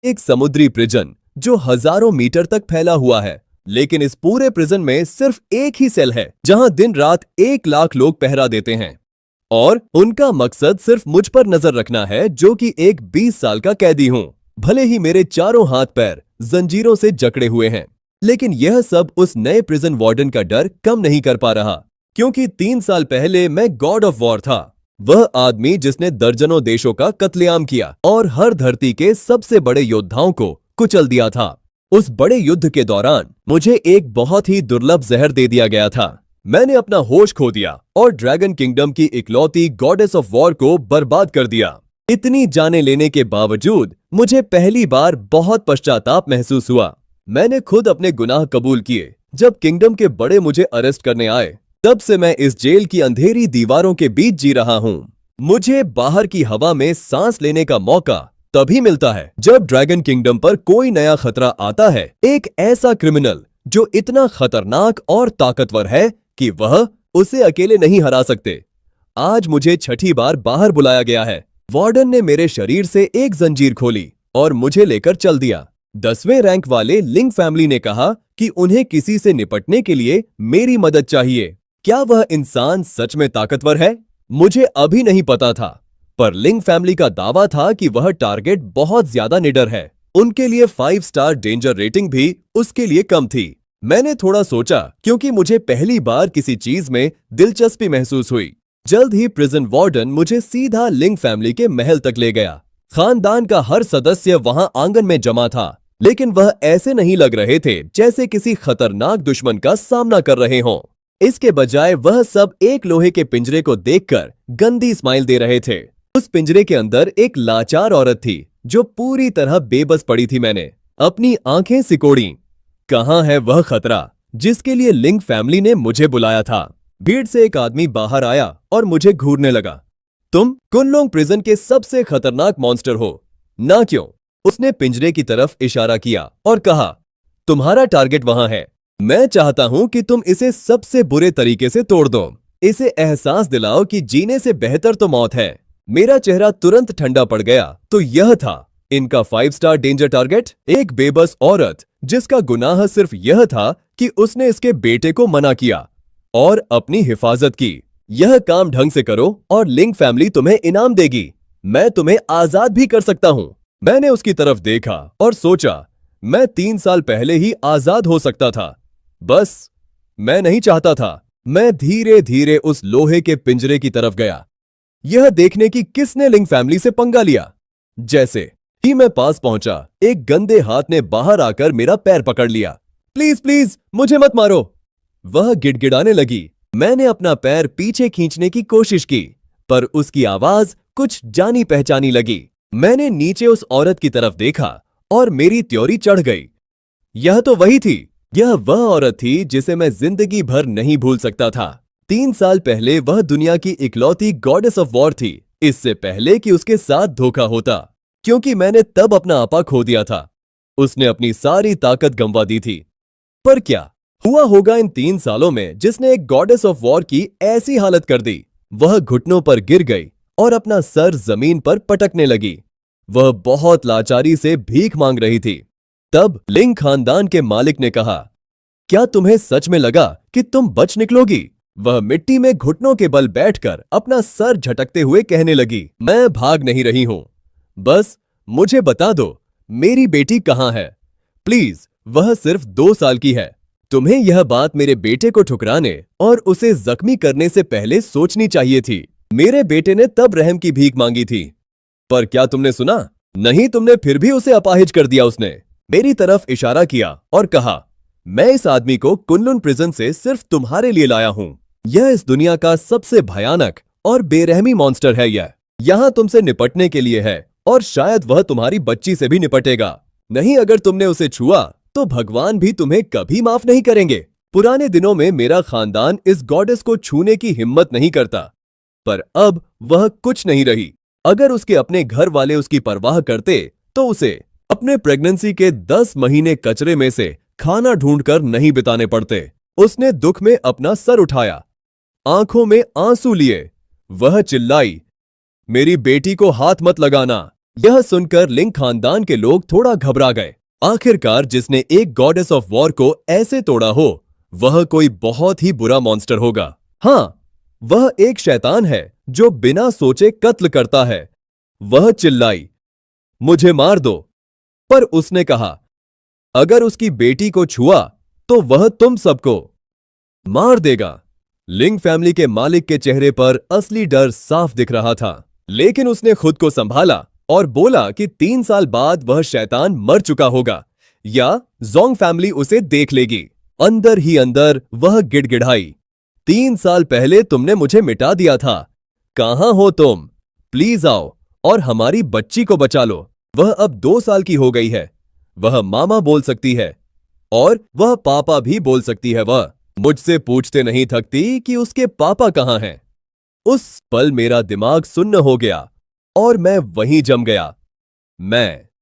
एक समुद्री प्रिजन जो हजारों मीटर तक फैला हुआ है, लेकिन इस पूरे प्रिजन में सिर्फ एक ही सेल है जहां दिन रात 1 लाख लोग पहरा देते हैं और उनका मकसद सिर्फ मुझ पर नजर रखना है, जो कि एक 20 साल का कैदी हूं। भले ही मेरे चारों हाथ पैर जंजीरों से जकड़े हुए हैं, लेकिन यह सब उस नए प्रिजन वार्डन का डर कम नहीं कर पा रहा, क्योंकि 3 साल पहले मैं गॉड ऑफ वॉर था, वह आदमी जिसने दर्जनों देशों का कत्लेआम किया और हर धरती के सबसे बड़े योद्धाओं को कुचल दिया था। उस बड़े युद्ध के दौरान मुझे एक बहुत ही दुर्लभ जहर दे दिया गया था। मैंने अपना होश खो दिया और ड्रैगन किंगडम की इकलौती गॉडेस ऑफ वॉर को बर्बाद कर दिया। इतनी जाने लेने के बावजूद मुझे पहली बार बहुत पश्चाताप महसूस हुआ। मैंने खुद अपने गुनाह कबूल किए। जब किंगडम के बड़े मुझे अरेस्ट करने आए, तब से मैं इस जेल की अंधेरी दीवारों के बीच जी रहा हूँ। मुझे बाहर की हवा में सांस लेने का मौका तभी मिलता है जब ड्रैगन किंगडम पर कोई नया खतरा आता है, एक ऐसा क्रिमिनल जो इतना खतरनाक और ताकतवर है कि वह उसे अकेले नहीं हरा सकते। आज मुझे छठी बार बाहर बुलाया गया है। वार्डन ने मेरे शरीर से एक जंजीर खोली और मुझे लेकर चल दिया। 10वें रैंक वाले लिंग फैमिली ने कहा कि उन्हें किसी से निपटने के लिए मेरी मदद चाहिए। क्या वह इंसान सच में ताकतवर है? मुझे अभी नहीं पता था, पर लिंग फैमिली का दावा था कि वह टारगेट बहुत ज्यादा निडर है। उनके लिए 5 स्टार डेंजर रेटिंग भी उसके लिए कम थी। मैंने थोड़ा सोचा, क्योंकि मुझे पहली बार किसी चीज में दिलचस्पी महसूस हुई। जल्द ही प्रिजन वार्डन मुझे सीधा लिंग फैमिली के महल तक ले गया। खानदान का हर सदस्य वहां आंगन में जमा था, लेकिन वह ऐसे नहीं लग रहे थे जैसे किसी खतरनाक दुश्मन का सामना कर रहे हों। इसके बजाय वह सब एक लोहे के पिंजरे को देखकर गंदी स्माइल दे रहे थे। उस पिंजरे के अंदर एक लाचार औरत थी जो पूरी तरह बेबस पड़ी थी। मैंने अपनी आंखें सिकोड़ी। कहां है वह खतरा जिसके लिए लिंग फैमिली ने मुझे बुलाया था? भीड़ से एक आदमी बाहर आया और मुझे घूरने लगा। तुम कुनलुंग प्रिजन के सबसे खतरनाक मॉन्स्टर हो ना क्यों? उसने पिंजरे की तरफ इशारा किया और कहा, तुम्हारा टारगेट वहां है। मैं चाहता हूं कि तुम इसे सबसे बुरे तरीके से तोड़ दो। इसे एहसास दिलाओ कि जीने से बेहतर तो मौत है। मेरा चेहरा तुरंत ठंडा पड़ गया। तो यह था इनका 5 स्टार डेंजर टारगेट, एक बेबस औरत जिसका गुनाह सिर्फ यह था कि उसने इसके बेटे को मना किया और अपनी हिफाजत की। यह काम ढंग से करो और लिंग फैमिली तुम्हें इनाम देगी। मैं तुम्हें आजाद भी कर सकता हूं। मैंने उसकी तरफ देखा और सोचा, मैं 3 साल पहले ही आजाद हो सकता था, बस मैं नहीं चाहता था। मैं धीरे धीरे उस लोहे के पिंजरे की तरफ गया, यह देखने की किसने लिंग फैमिली से पंगा लिया। जैसे ही मैं पास पहुंचा, एक गंदे हाथ ने बाहर आकर मेरा पैर पकड़ लिया। प्लीज प्लीज मुझे मत मारो, वह गिड़गिड़ाने लगी। मैंने अपना पैर पीछे खींचने की कोशिश की, पर उसकी आवाज कुछ जानी पहचानी लगी। मैंने नीचे उस औरत की तरफ देखा और मेरी त्योरी चढ़ गई। यह तो वही थी। यह वह औरत थी जिसे मैं जिंदगी भर नहीं भूल सकता था। 3 साल पहले वह दुनिया की इकलौती गॉडेस ऑफ वॉर थी, इससे पहले कि उसके साथ धोखा होता, क्योंकि मैंने तब अपना आपा खो दिया था। उसने अपनी सारी ताकत गंवा दी थी। पर क्या हुआ होगा इन 3 सालों में जिसने एक गॉडेस ऑफ वॉर की ऐसी हालत कर दी? वह घुटनों पर गिर गई और अपना सर जमीन पर पटकने लगी। वह बहुत लाचारी से भीख मांग रही थी। तब लिंग खानदान के मालिक ने कहा, क्या तुम्हें सच में लगा कि तुम बच निकलोगी? वह मिट्टी में घुटनों के बल बैठकर अपना सर झटकते हुए कहने लगी, मैं भाग नहीं रही हूं, बस मुझे बता दो मेरी बेटी कहां है। प्लीज, वह सिर्फ 2 साल की है। तुम्हें यह बात मेरे बेटे को ठुकराने और उसे जख्मी करने से पहले सोचनी चाहिए थी। मेरे बेटे ने तब रहम की भीख मांगी थी। पर क्या तुमने सुना? नहीं, तुमने फिर भी उसे अपाहिज कर दिया। उसने मेरी तरफ इशारा किया और कहा, मैं इस आदमी को कुनलुन प्रिजन से सिर्फ तुम्हारे लिए लाया हूं। यह इस दुनिया का सबसे भयानक और बेरहमी मॉन्स्टर है। यह यहां तुमसे निपटने के लिए है और शायद वह तुम्हारी बच्ची से भी निपटेगा। नहीं, अगर तुमने उसे छुआ तो भगवान भी तुम्हें कभी माफ नहीं करेंगे। पुराने दिनों में मेरा खानदान इस गॉडेस को छूने की हिम्मत नहीं करता, पर अब वह कुछ नहीं रही। अगर उसके अपने घर वाले उसकी परवाह करते तो उसे अपने प्रेगनेंसी के 10 महीने कचरे में से खाना ढूंढकर नहीं बिताने पड़ते। उसने दुख में अपना सर उठाया, आंखों में आंसू लिए। वह चिल्लाई, मेरी बेटी को हाथ मत लगाना। यह सुनकर लिंग खानदान के लोग थोड़ा घबरा गए। आखिरकार जिसने एक गॉडेस ऑफ वॉर को ऐसे तोड़ा हो, वह कोई बहुत ही बुरा मॉन्स्टर होगा। हाँ, वह एक शैतान है जो बिना सोचे कत्ल करता है। वह चिल्लाई, मुझे मार दो। पर उसने कहा, अगर उसकी बेटी को छुआ तो वह तुम सबको मार देगा। लिंग फैमिली के मालिक के चेहरे पर असली डर साफ दिख रहा था, लेकिन उसने खुद को संभाला और बोला कि 3 साल बाद वह शैतान मर चुका होगा या जोंग फैमिली उसे देख लेगी। अंदर ही अंदर वह गिड़गिड़ाई, 3 साल पहले तुमने मुझे मिटा दिया था, कहां हो तुम? प्लीज आओ और हमारी बच्ची को बचा लो। वह अब 2 साल की हो गई है। वह मामा बोल सकती है और वह पापा भी बोल सकती है। वह मुझसे पूछते नहीं थकती कि उसके पापा कहां हैं। उस पल मेरा दिमाग सुन्न हो गया और मैं वहीं जम गया।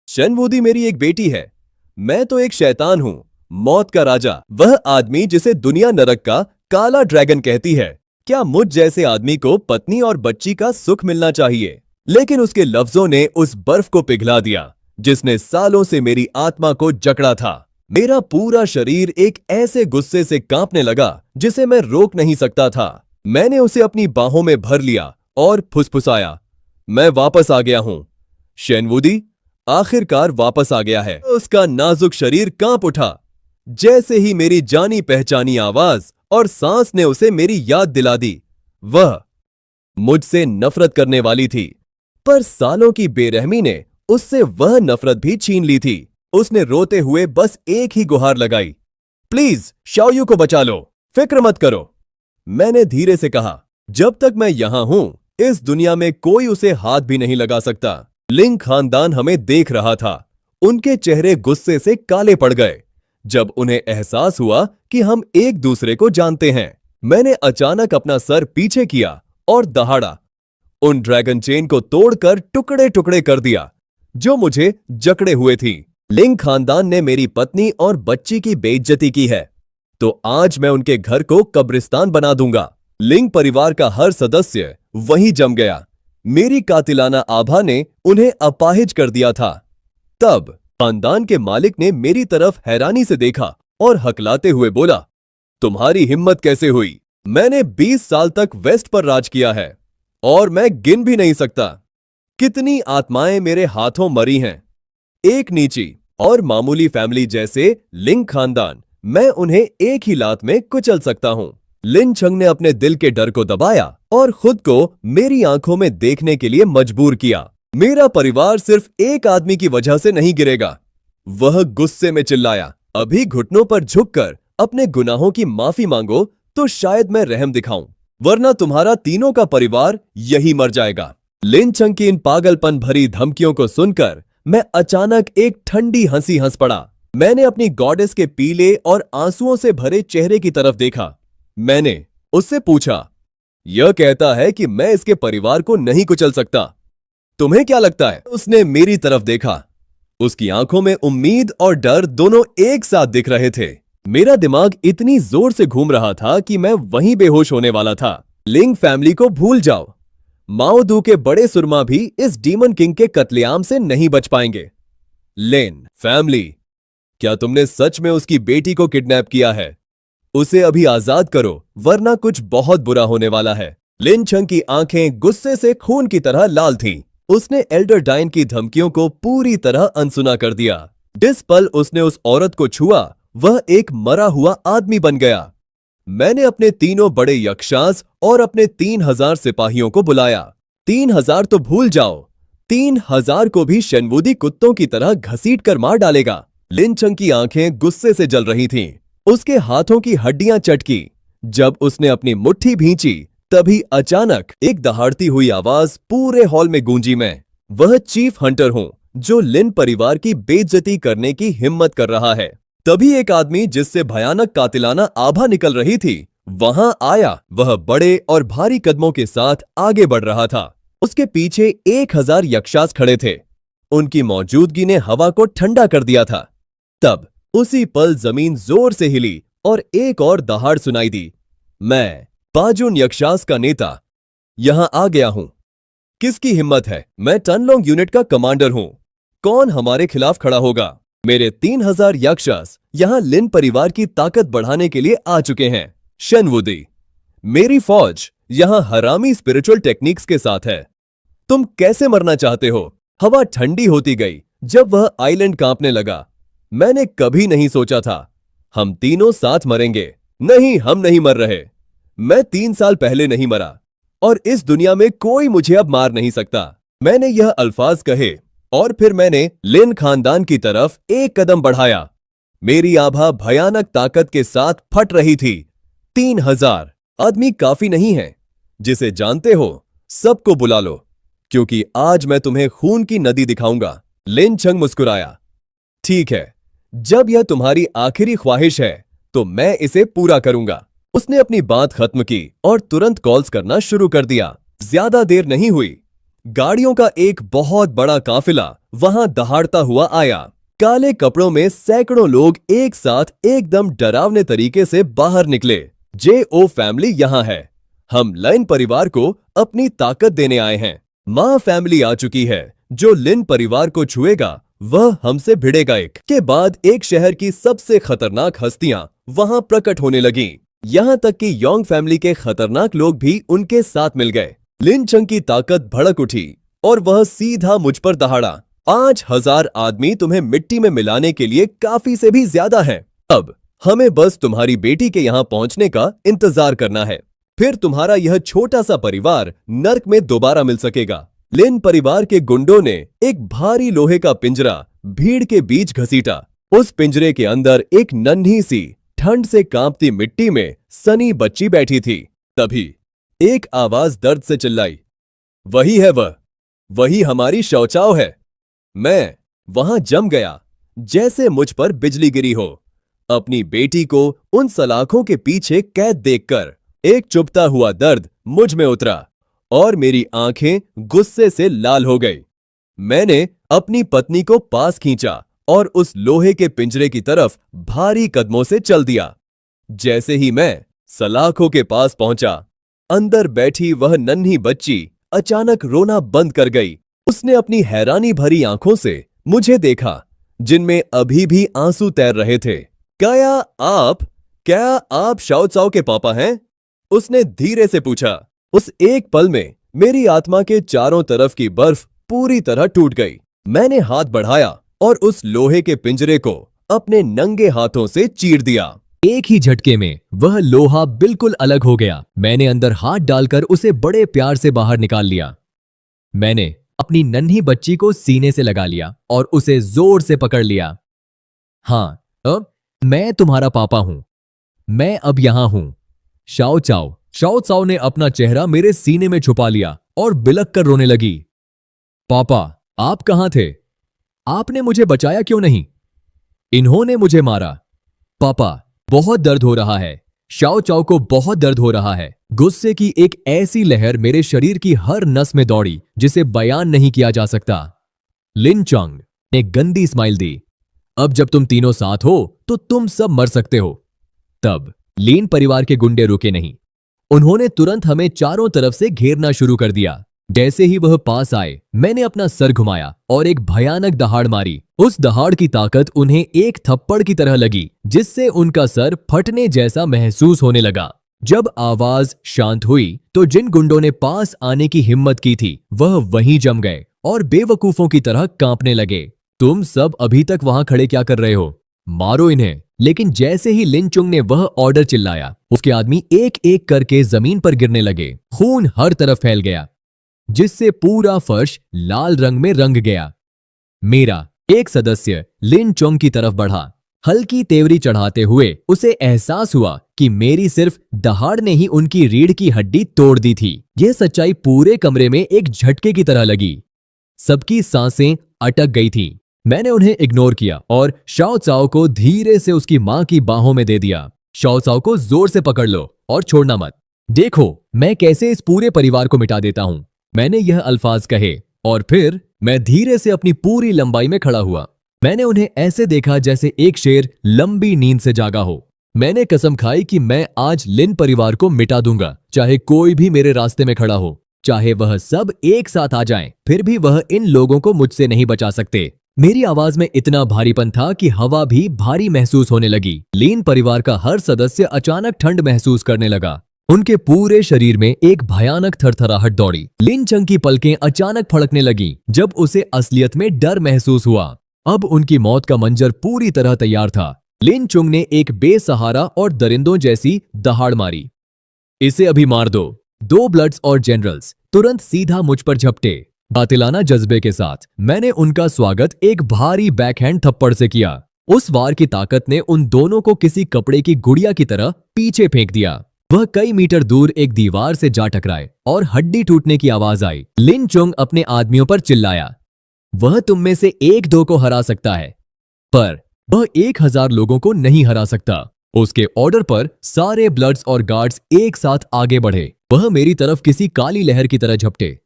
शेनवुदी मेरी एक बेटी है। मैं तो एक शैतान हूं, मौत का राजा, वह आदमी जिसे दुनिया नरक का काला ड्रैगन कहती है। क्या मुझ जैसे आदमी को पत्नी और बच्ची का सुख मिलना चाहिए? लेकिन उसके लफ्जों ने उस बर्फ को पिघला दिया जिसने सालों से मेरी आत्मा को जकड़ा था। मेरा पूरा शरीर एक ऐसे गुस्से से कांपने लगा जिसे मैं रोक नहीं सकता था। मैंने उसे अपनी बाहों में भर लिया और फुसफुसाया, मैं वापस आ गया हूं। शेनवुदी आखिरकार वापस आ गया है। उसका नाजुक शरीर कांप उठा जैसे ही मेरी जानी पहचानी आवाज और सांस ने उसे मेरी याद दिला दी। वह मुझसे नफरत करने वाली थी, पर सालों की बेरहमी ने उससे वह नफरत भी छीन ली थी। उसने रोते हुए बस एक ही गुहार लगाई, प्लीज शाओयू को बचा लो, फिक्र मत करो। मैंने धीरे से कहा, जब तक मैं यहां हूं इस दुनिया में कोई उसे हाथ भी नहीं लगा सकता। लिंग खानदान हमें देख रहा था। उनके चेहरे गुस्से से काले पड़ गए जब उन्हें एहसास हुआ कि हम एक दूसरे को जानते हैं। मैंने अचानक अपना सर पीछे किया और दहाड़ा, उन ड्रैगन चेन को तोड़कर टुकड़े टुकड़े कर दिया जो मुझे जकड़े हुए थी। लिंग खानदान ने मेरी पत्नी और बच्ची की बेइज्जती की है, तो आज मैं उनके घर को कब्रिस्तान बना दूंगा। लिंग परिवार का हर सदस्य वहीं जम गया। मेरी कातिलाना आभा ने उन्हें अपाहिज कर दिया था। तब खानदान के मालिक ने मेरी तरफ हैरानी से देखा और हकलाते हुए बोला, तुम्हारी हिम्मत कैसे हुई? मैंने 20 साल तक वेस्ट पर राज किया है और मैं गिन भी नहीं सकता कितनी आत्माएं मेरे हाथों मरी हैं। एक नीची और मामूली फैमिली जैसे लिंग खानदान, मैं उन्हें एक ही लात में कुचल सकता हूं। लिन चंग ने अपने दिल के डर को दबाया और खुद को मेरी आंखों में देखने के लिए मजबूर किया। मेरा परिवार सिर्फ एक आदमी की वजह से नहीं गिरेगा। वह गुस्से में चिल्लाया, अभी घुटनों पर झुककर अपने गुनाहों की माफी मांगो तो शायद मैं रहम दिखाऊं, वरना तुम्हारा तीनों का परिवार यही मर जाएगा। लिन चंग की इन पागलपन भरी धमकियों को सुनकर मैं अचानक एक ठंडी हंसी हंस पड़ा। मैंने अपनी गॉडेस के पीले और आंसुओं से भरे चेहरे की तरफ देखा। मैंने उससे पूछा, यह कहता है कि मैं इसके परिवार को नहीं कुचल सकता, तुम्हें क्या लगता है? उसने मेरी तरफ देखा। उसकी आंखों में उम्मीद और डर दोनों एक साथ दिख रहे थे। मेरा दिमाग इतनी जोर से घूम रहा था कि मैं वहीं बेहोश होने वाला था। लिंग फैमिली को भूल जाओ, माओ दू के बड़े सुरमा भी इस डीमन किंग के कत्लेआम से नहीं बच पाएंगे। लिन फैमिली, क्या तुमने सच में उसकी बेटी को किडनैप किया है? उसे अभी आजाद करो, वरना कुछ बहुत बुरा होने वाला है। लिन चंग की आंखें गुस्से से खून की तरह लाल थीं। उसने एल्डर डाइन की धमकियों को पूरी तरह अनसुना कर दिया। जिस पल उसने उस औरत को छुआ, वह एक मरा हुआ आदमी बन गया। मैंने अपने तीनों बड़े यक्षास और अपने 3000 सिपाहियों को बुलाया। 3000 तो भूल जाओ, 3000 को भी शेनवुदी कुत्तों की तरह घसीट कर मार डालेगा। लिन चंग की आंखें गुस्से से जल रही थीं। उसके हाथों की हड्डियां चटकी। जब उसने अपनी मुट्ठी भींची, तभी अचानक एक दहाड़ती हुई आवाज पूरे हॉल में गूंजी। मैं वह चीफ हंटर हूं जो लिन परिवार की बेइज्जती करने की हिम्मत कर रहा है। तभी एक आदमी जिससे भयानक कातिलाना आभा निकल रही थी वहां आया। वह बड़े और भारी कदमों के साथ आगे बढ़ रहा था। उसके पीछे 1000 यक्षास खड़े थे। उनकी मौजूदगी ने हवा को ठंडा कर दिया था। तब उसी पल जमीन जोर से हिली और एक और दहाड़ सुनाई दी। मैं पाजुन यक्षास का नेता यहां आ गया हूं। किसकी हिम्मत है? मैं टनलोंग यूनिट का कमांडर हूँ। कौन हमारे खिलाफ खड़ा होगा? मेरे 3000 यक्षास यहाँ लिन परिवार की ताकत बढ़ाने के लिए आ चुके हैं। शेनवुडी, मेरी फौज यहाँ हरामी स्पिरिचुअल टेक्निक्स के साथ है। तुम कैसे मरना चाहते हो? हवा ठंडी होती गई जब वह आइलैंड कांपने लगा। मैंने कभी नहीं सोचा था हम तीनों साथ मरेंगे। नहीं, हम नहीं मर रहे। मैं 3 साल पहले नहीं मरा और इस दुनिया में कोई मुझे अब मार नहीं सकता। मैंने यह अल्फाज कहे और फिर मैंने लिन खानदान की तरफ एक कदम बढ़ाया। मेरी आभा भयानक ताकत के साथ फट रही थी। 3000 आदमी काफी नहीं है। जिसे जानते हो सबको बुला लो, क्योंकि आज मैं तुम्हें खून की नदी दिखाऊंगा। लिन चंग मुस्कुराया। ठीक है, जब यह तुम्हारी आखिरी ख्वाहिश है तो मैं इसे पूरा करूंगा। उसने अपनी बात खत्म की और तुरंत कॉल्स करना शुरू कर दिया। ज्यादा देर नहीं हुई, गाड़ियों का एक बहुत बड़ा काफिला वहां दहाड़ता हुआ आया। काले कपड़ों में सैकड़ों लोग एक साथ एकदम डरावने तरीके से बाहर निकले। जे.ओ. फैमिली यहाँ है। हम लिन परिवार को अपनी ताकत देने आए हैं। माँ फैमिली आ चुकी है। जो लिन परिवार को छुएगा वह हमसे भिड़ेगा। एक के बाद एक शहर की सबसे खतरनाक हस्तियां वहां प्रकट होने लगीं। यहां तक कि योंग फैमिली के खतरनाक लोग भी उनके साथ मिल गए। लिन चंग की ताकत भड़क उठी और वह सीधा मुझ पर दहाड़ा। 5000 आदमी तुम्हें मिट्टी में मिलाने के लिए काफी से भी ज्यादा हैं। अब हमें बस तुम्हारी बेटी के यहाँ पहुंचने का इंतजार करना है। फिर तुम्हारा यह छोटा सा परिवार नर्क में दोबारा मिल सकेगा। लिन परिवार के गुंडों ने एक भारी लोहे का पिंजरा भीड़ के बीच घसीटा। उस पिंजरे के अंदर एक नन्ही सी ठंड से कांपती मिट्टी में सनी बच्ची बैठी थी। तभी एक आवाज दर्द से चिल्लाई, वही है वही हमारी शौचाओ है। मैं वहां जम गया जैसे मुझ पर बिजली गिरी हो। अपनी बेटी को उन सलाखों के पीछे कैद देखकर एक चुभता हुआ दर्द मुझ में उतरा और मेरी आंखें गुस्से से लाल हो गई। मैंने अपनी पत्नी को पास खींचा और उस लोहे के पिंजरे की तरफ भारी कदमों से चल दिया। जैसे ही मैं सलाखों के पास पहुंचा, अंदर बैठी वह नन्ही बच्ची अचानक रोना बंद कर गई। उसने अपनी हैरानी भरी आंखों से मुझे देखा, जिनमें अभी भी आंसू तैर रहे थे। क्या आप शाओ चाओ के पापा हैं? उसने धीरे से पूछा। उस एक पल में मेरी आत्मा के चारों तरफ की बर्फ पूरी तरह टूट गई। मैंने हाथ बढ़ाया और उस लोहे के पिंजरे को अपने नंगे हाथों से चीर दिया। एक ही झटके में वह लोहा बिल्कुल अलग हो गया। मैंने अंदर हाथ डालकर उसे बड़े प्यार से बाहर निकाल लिया। मैंने अपनी नन्ही बच्ची को सीने से लगा लिया और उसे जोर से पकड़ लिया। हाँ, अब मैं तुम्हारा पापा हूं। मैं अब यहां हूं। शाओ चाओ ने अपना चेहरा मेरे सीने में छुपा लिया और बिलक कर रोने लगी। पापा, आप कहां थे? आपने मुझे बचाया क्यों नहीं? इन्होंने मुझे मारा। पापा, बहुत दर्द हो रहा है। शाओ चाओ को बहुत दर्द हो रहा है। गुस्से की एक ऐसी लहर मेरे शरीर की हर नस में दौड़ी जिसे बयान नहीं किया जा सकता। लिन चंग ने गंदी स्माइल दी। अब जब तुम तीनों साथ हो तो तुम सब मर सकते हो। तब लिन परिवार के गुंडे रुके नहीं। उन्होंने तुरंत हमें चारों तरफ से घेरना शुरू कर दिया। जैसे ही वह पास आए, मैंने अपना सर घुमाया और एक भयानक दहाड़ मारी। उस दहाड़ की ताकत उन्हें एक थप्पड़ की तरह लगी, जिससे उनका सर फटने जैसा महसूस होने लगा। जब आवाज शांत हुई तो जिन गुंडों ने पास आने की हिम्मत की थी वह वहीं जम गए और बेवकूफों की तरह कांपने लगे। तुम सब अभी तक वहां खड़े क्या कर रहे हो? मारो इन्हें। लेकिन जैसे ही लिन चुंग ने वह ऑर्डर चिल्लाया, उसके आदमी एक एक करके जमीन पर गिरने लगे। खून हर तरफ फैल गया, जिससे पूरा फर्श लाल रंग में रंग गया। मेरा एक सदस्य लिन चोंग की तरफ बढ़ा। हल्की तेवरी चढ़ाते हुए उसे एहसास हुआ कि मेरी सिर्फ दहाड़ ने ही उनकी रीढ़ की हड्डी तोड़ दी थी। यह सच्चाई पूरे कमरे में एक झटके की तरह लगी। सबकी सांसें अटक गई थी। मैंने उन्हें इग्नोर किया और शाओ चाओ को धीरे से उसकी मां की बाहों में दे दिया। शाओ चाओ को जोर से पकड़ लो और छोड़ना मत। देखो मैं कैसे इस पूरे परिवार को मिटा देता हूं। मैंने यह अल्फाज कहे और फिर मैं धीरे से अपनी पूरी लंबाई में खड़ा हुआ। मैंने उन्हें ऐसे देखा जैसे एक शेर लंबी नींद से जागा हो। मैंने कसम खाई कि मैं आज लिन परिवार को मिटा दूंगा, चाहे कोई भी मेरे रास्ते में खड़ा हो। चाहे वह सब एक साथ आ जाएं, फिर भी वह इन लोगों को मुझसे नहीं बचा सकते। मेरी आवाज में इतना भारीपन था कि हवा भी भारी महसूस होने लगी। लिन परिवार का हर सदस्य अचानक ठंड महसूस करने लगा। उनके पूरे शरीर में एक भयानक थरथराहट दौड़ी। लिन चंग की पलकें अचानक फड़कने लगीं जब उसे असलियत में डर महसूस हुआ। अब उनकी मौत का मंजर पूरी तरह तैयार था। लिन चुंग ने एक बेसहारा और दरिंदों जैसी दहाड़ मारी। इसे अभी मार दो। दो ब्लड्स और जनरल्स तुरंत सीधा मुझ पर झपटे। कातिलाना जज्बे के साथ मैंने उनका स्वागत एक भारी बैकहैंड थप्पड़ से किया। उस वार की ताकत ने उन दोनों को किसी कपड़े की गुड़िया की तरह पीछे फेंक दिया। वह कई मीटर दूर एक दीवार से जा टकराए और हड्डी टूटने की आवाज आई। लिन चोंग अपने आदमियों पर चिल्लाया, वह तुम में से एक दो को हरा सकता है, पर वह 1000 लोगों को नहीं हरा सकता। उसके ऑर्डर पर सारे ब्लड्स और गार्ड्स एक साथ आगे बढ़े। वह मेरी तरफ किसी काली लहर की तरह झपटे।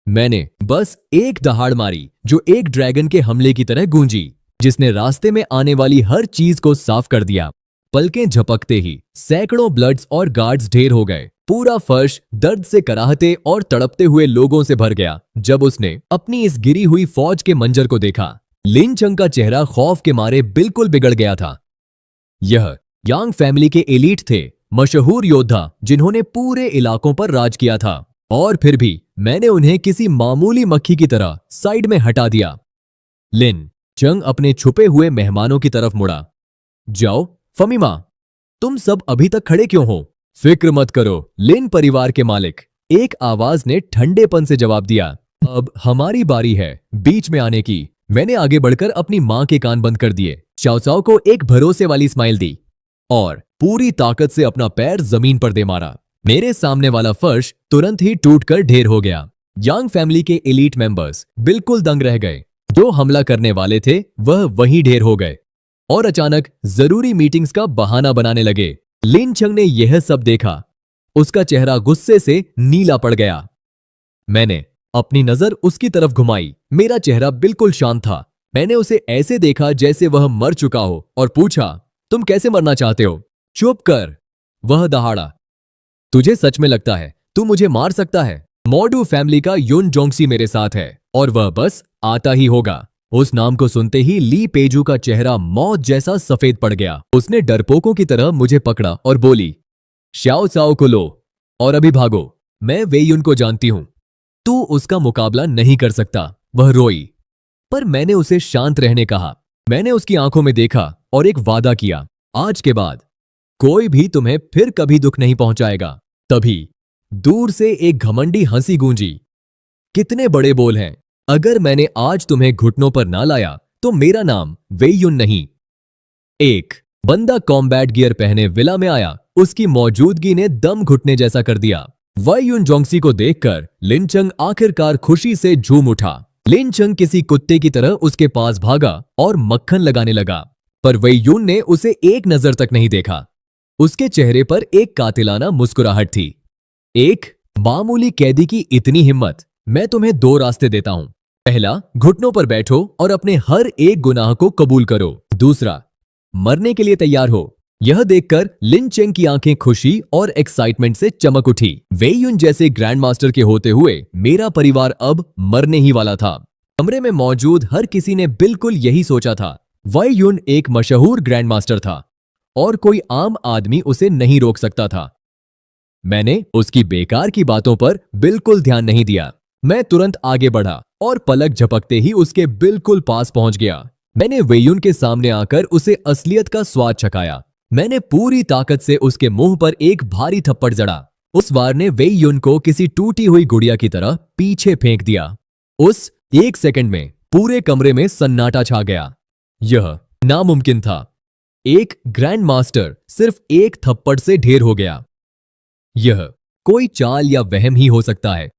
मैंने बस एक दहाड़ मारी जो एक ड्रैगन के हमले की तरह गूंजी, जिसने रास्ते में आने वाली हर चीज को साफ कर दिया। पलकें झपकते ही सैकड़ों ब्लड्स और गार्ड्स ढेर हो गए। पूरा फर्श दर्द से कराहते और तड़पते हुए लोगों से भर गया। जब उसने अपनी इस गिरी हुई फौज के मंजर को देखा, लिन चंग का चेहरा खौफ के मारे बिल्कुल बिगड़ गया था। यह यांग फैमिली के एलीट थे, मशहूर योद्धा जिन्होंने पूरे इलाकों पर राज किया था, और फिर भी मैंने उन्हें किसी मामूली मक्खी की तरह साइड में हटा दिया। लिन चंग अपने छुपे हुए मेहमानों की तरफ मुड़ा। जाओ फमीमा, तुम सब अभी तक खड़े क्यों हो? फिक्र मत करो, लिन परिवार के मालिक, एक आवाज ने ठंडेपन से जवाब दिया। अब हमारी बारी है बीच में आने की। मैंने आगे बढ़कर अपनी मां के कान बंद कर दिए, चाओ चाओ को एक भरोसे वाली स्माइल दी और पूरी ताकत से अपना पैर जमीन पर दे मारा। मेरे सामने वाला फर्श तुरंत ही टूटकर ढेर हो गया। यांग फैमिली के एलीट मेंबर्स बिल्कुल दंग रह गए। जो हमला करने वाले थे वह वहीं ढेर हो गए और अचानक जरूरी मीटिंग्स का बहाना बनाने लगे। लिन चंग ने यह सब देखा। उसका चेहरा गुस्से से नीला पड़ गया। मैंने अपनी नजर उसकी तरफ घुमाई। मेरा चेहरा बिल्कुल शांत था। मैंने उसे ऐसे देखा जैसे वह मर चुका हो और पूछा, तुम कैसे मरना चाहते हो? चुप कर, वह दहाड़ा। तुझे सच में लगता है तू मुझे मार सकता है? मॉडू फैमिली का युन जोंगसी मेरे साथ है और वह बस आता ही होगा। उस नाम को सुनते ही ली पेजू का चेहरा मौत जैसा सफेद पड़ गया। उसने डरपोकों की तरह मुझे पकड़ा और बोली, श्याओ साओ को लो और अभी भागो। मैं वेयुन को जानती हूं, तू उसका मुकाबला नहीं कर सकता। वह रोई, पर मैंने उसे शांत रहने कहा। मैंने उसकी आंखों में देखा और एक वादा किया, आज के बाद कोई भी तुम्हें फिर कभी दुख नहीं पहुंचाएगा। तभी दूर से एक घमंडी हंसी गूंजी। कितने बड़े बोल हैं! अगर मैंने आज तुम्हें घुटनों पर ना लाया तो मेरा नाम वेयुन नहीं। एक बंदा कॉम्बैट गियर पहने विला में आया। उसकी मौजूदगी ने दम घुटने जैसा कर दिया। वेयुन जोंगसी को देखकर लिन चंग आखिरकार खुशी से झूम उठा। लिन चंग किसी कुत्ते की तरह उसके पास भागा और मक्खन लगाने लगा, पर वेयुन ने उसे एक नजर तक नहीं देखा। उसके चेहरे पर एक कातिलाना मुस्कुराहट थी। एक मामूली कैदी की इतनी हिम्मत! मैं तुम्हें 2 रास्ते देता हूं। पहला, घुटनों पर बैठो और अपने हर एक गुनाह को कबूल करो। दूसरा, मरने के लिए तैयार हो। यह देखकर लिन चेंग की आंखें खुशी और एक्साइटमेंट से चमक उठी। वेयुन जैसे ग्रैंड मास्टर के होते हुए मेरा परिवार अब मरने ही वाला था। कमरे में मौजूद हर किसी ने बिल्कुल यही सोचा था। वेयुन एक मशहूर ग्रैंड मास्टर था और कोई आम आदमी उसे नहीं रोक सकता था। मैंने उसकी बेकार की बातों पर बिल्कुल ध्यान नहीं दिया। मैं तुरंत आगे बढ़ा और पलक झपकते ही उसके बिल्कुल पास पहुंच गया। मैंने वेयुन के सामने आकर उसे असलियत का स्वाद चखाया। मैंने पूरी ताकत से उसके मुंह पर एक भारी थप्पड़ जड़ा। उस वार ने वेयुन को किसी टूटी हुई गुड़िया की तरह पीछे फेंक दिया। उस 1 सेकंड में पूरे कमरे में सन्नाटा छा गया। यह नामुमकिन था। एक ग्रैंड मास्टर सिर्फ एक थप्पड़ से ढेर हो गया। यह कोई चाल या वहम ही हो सकता है।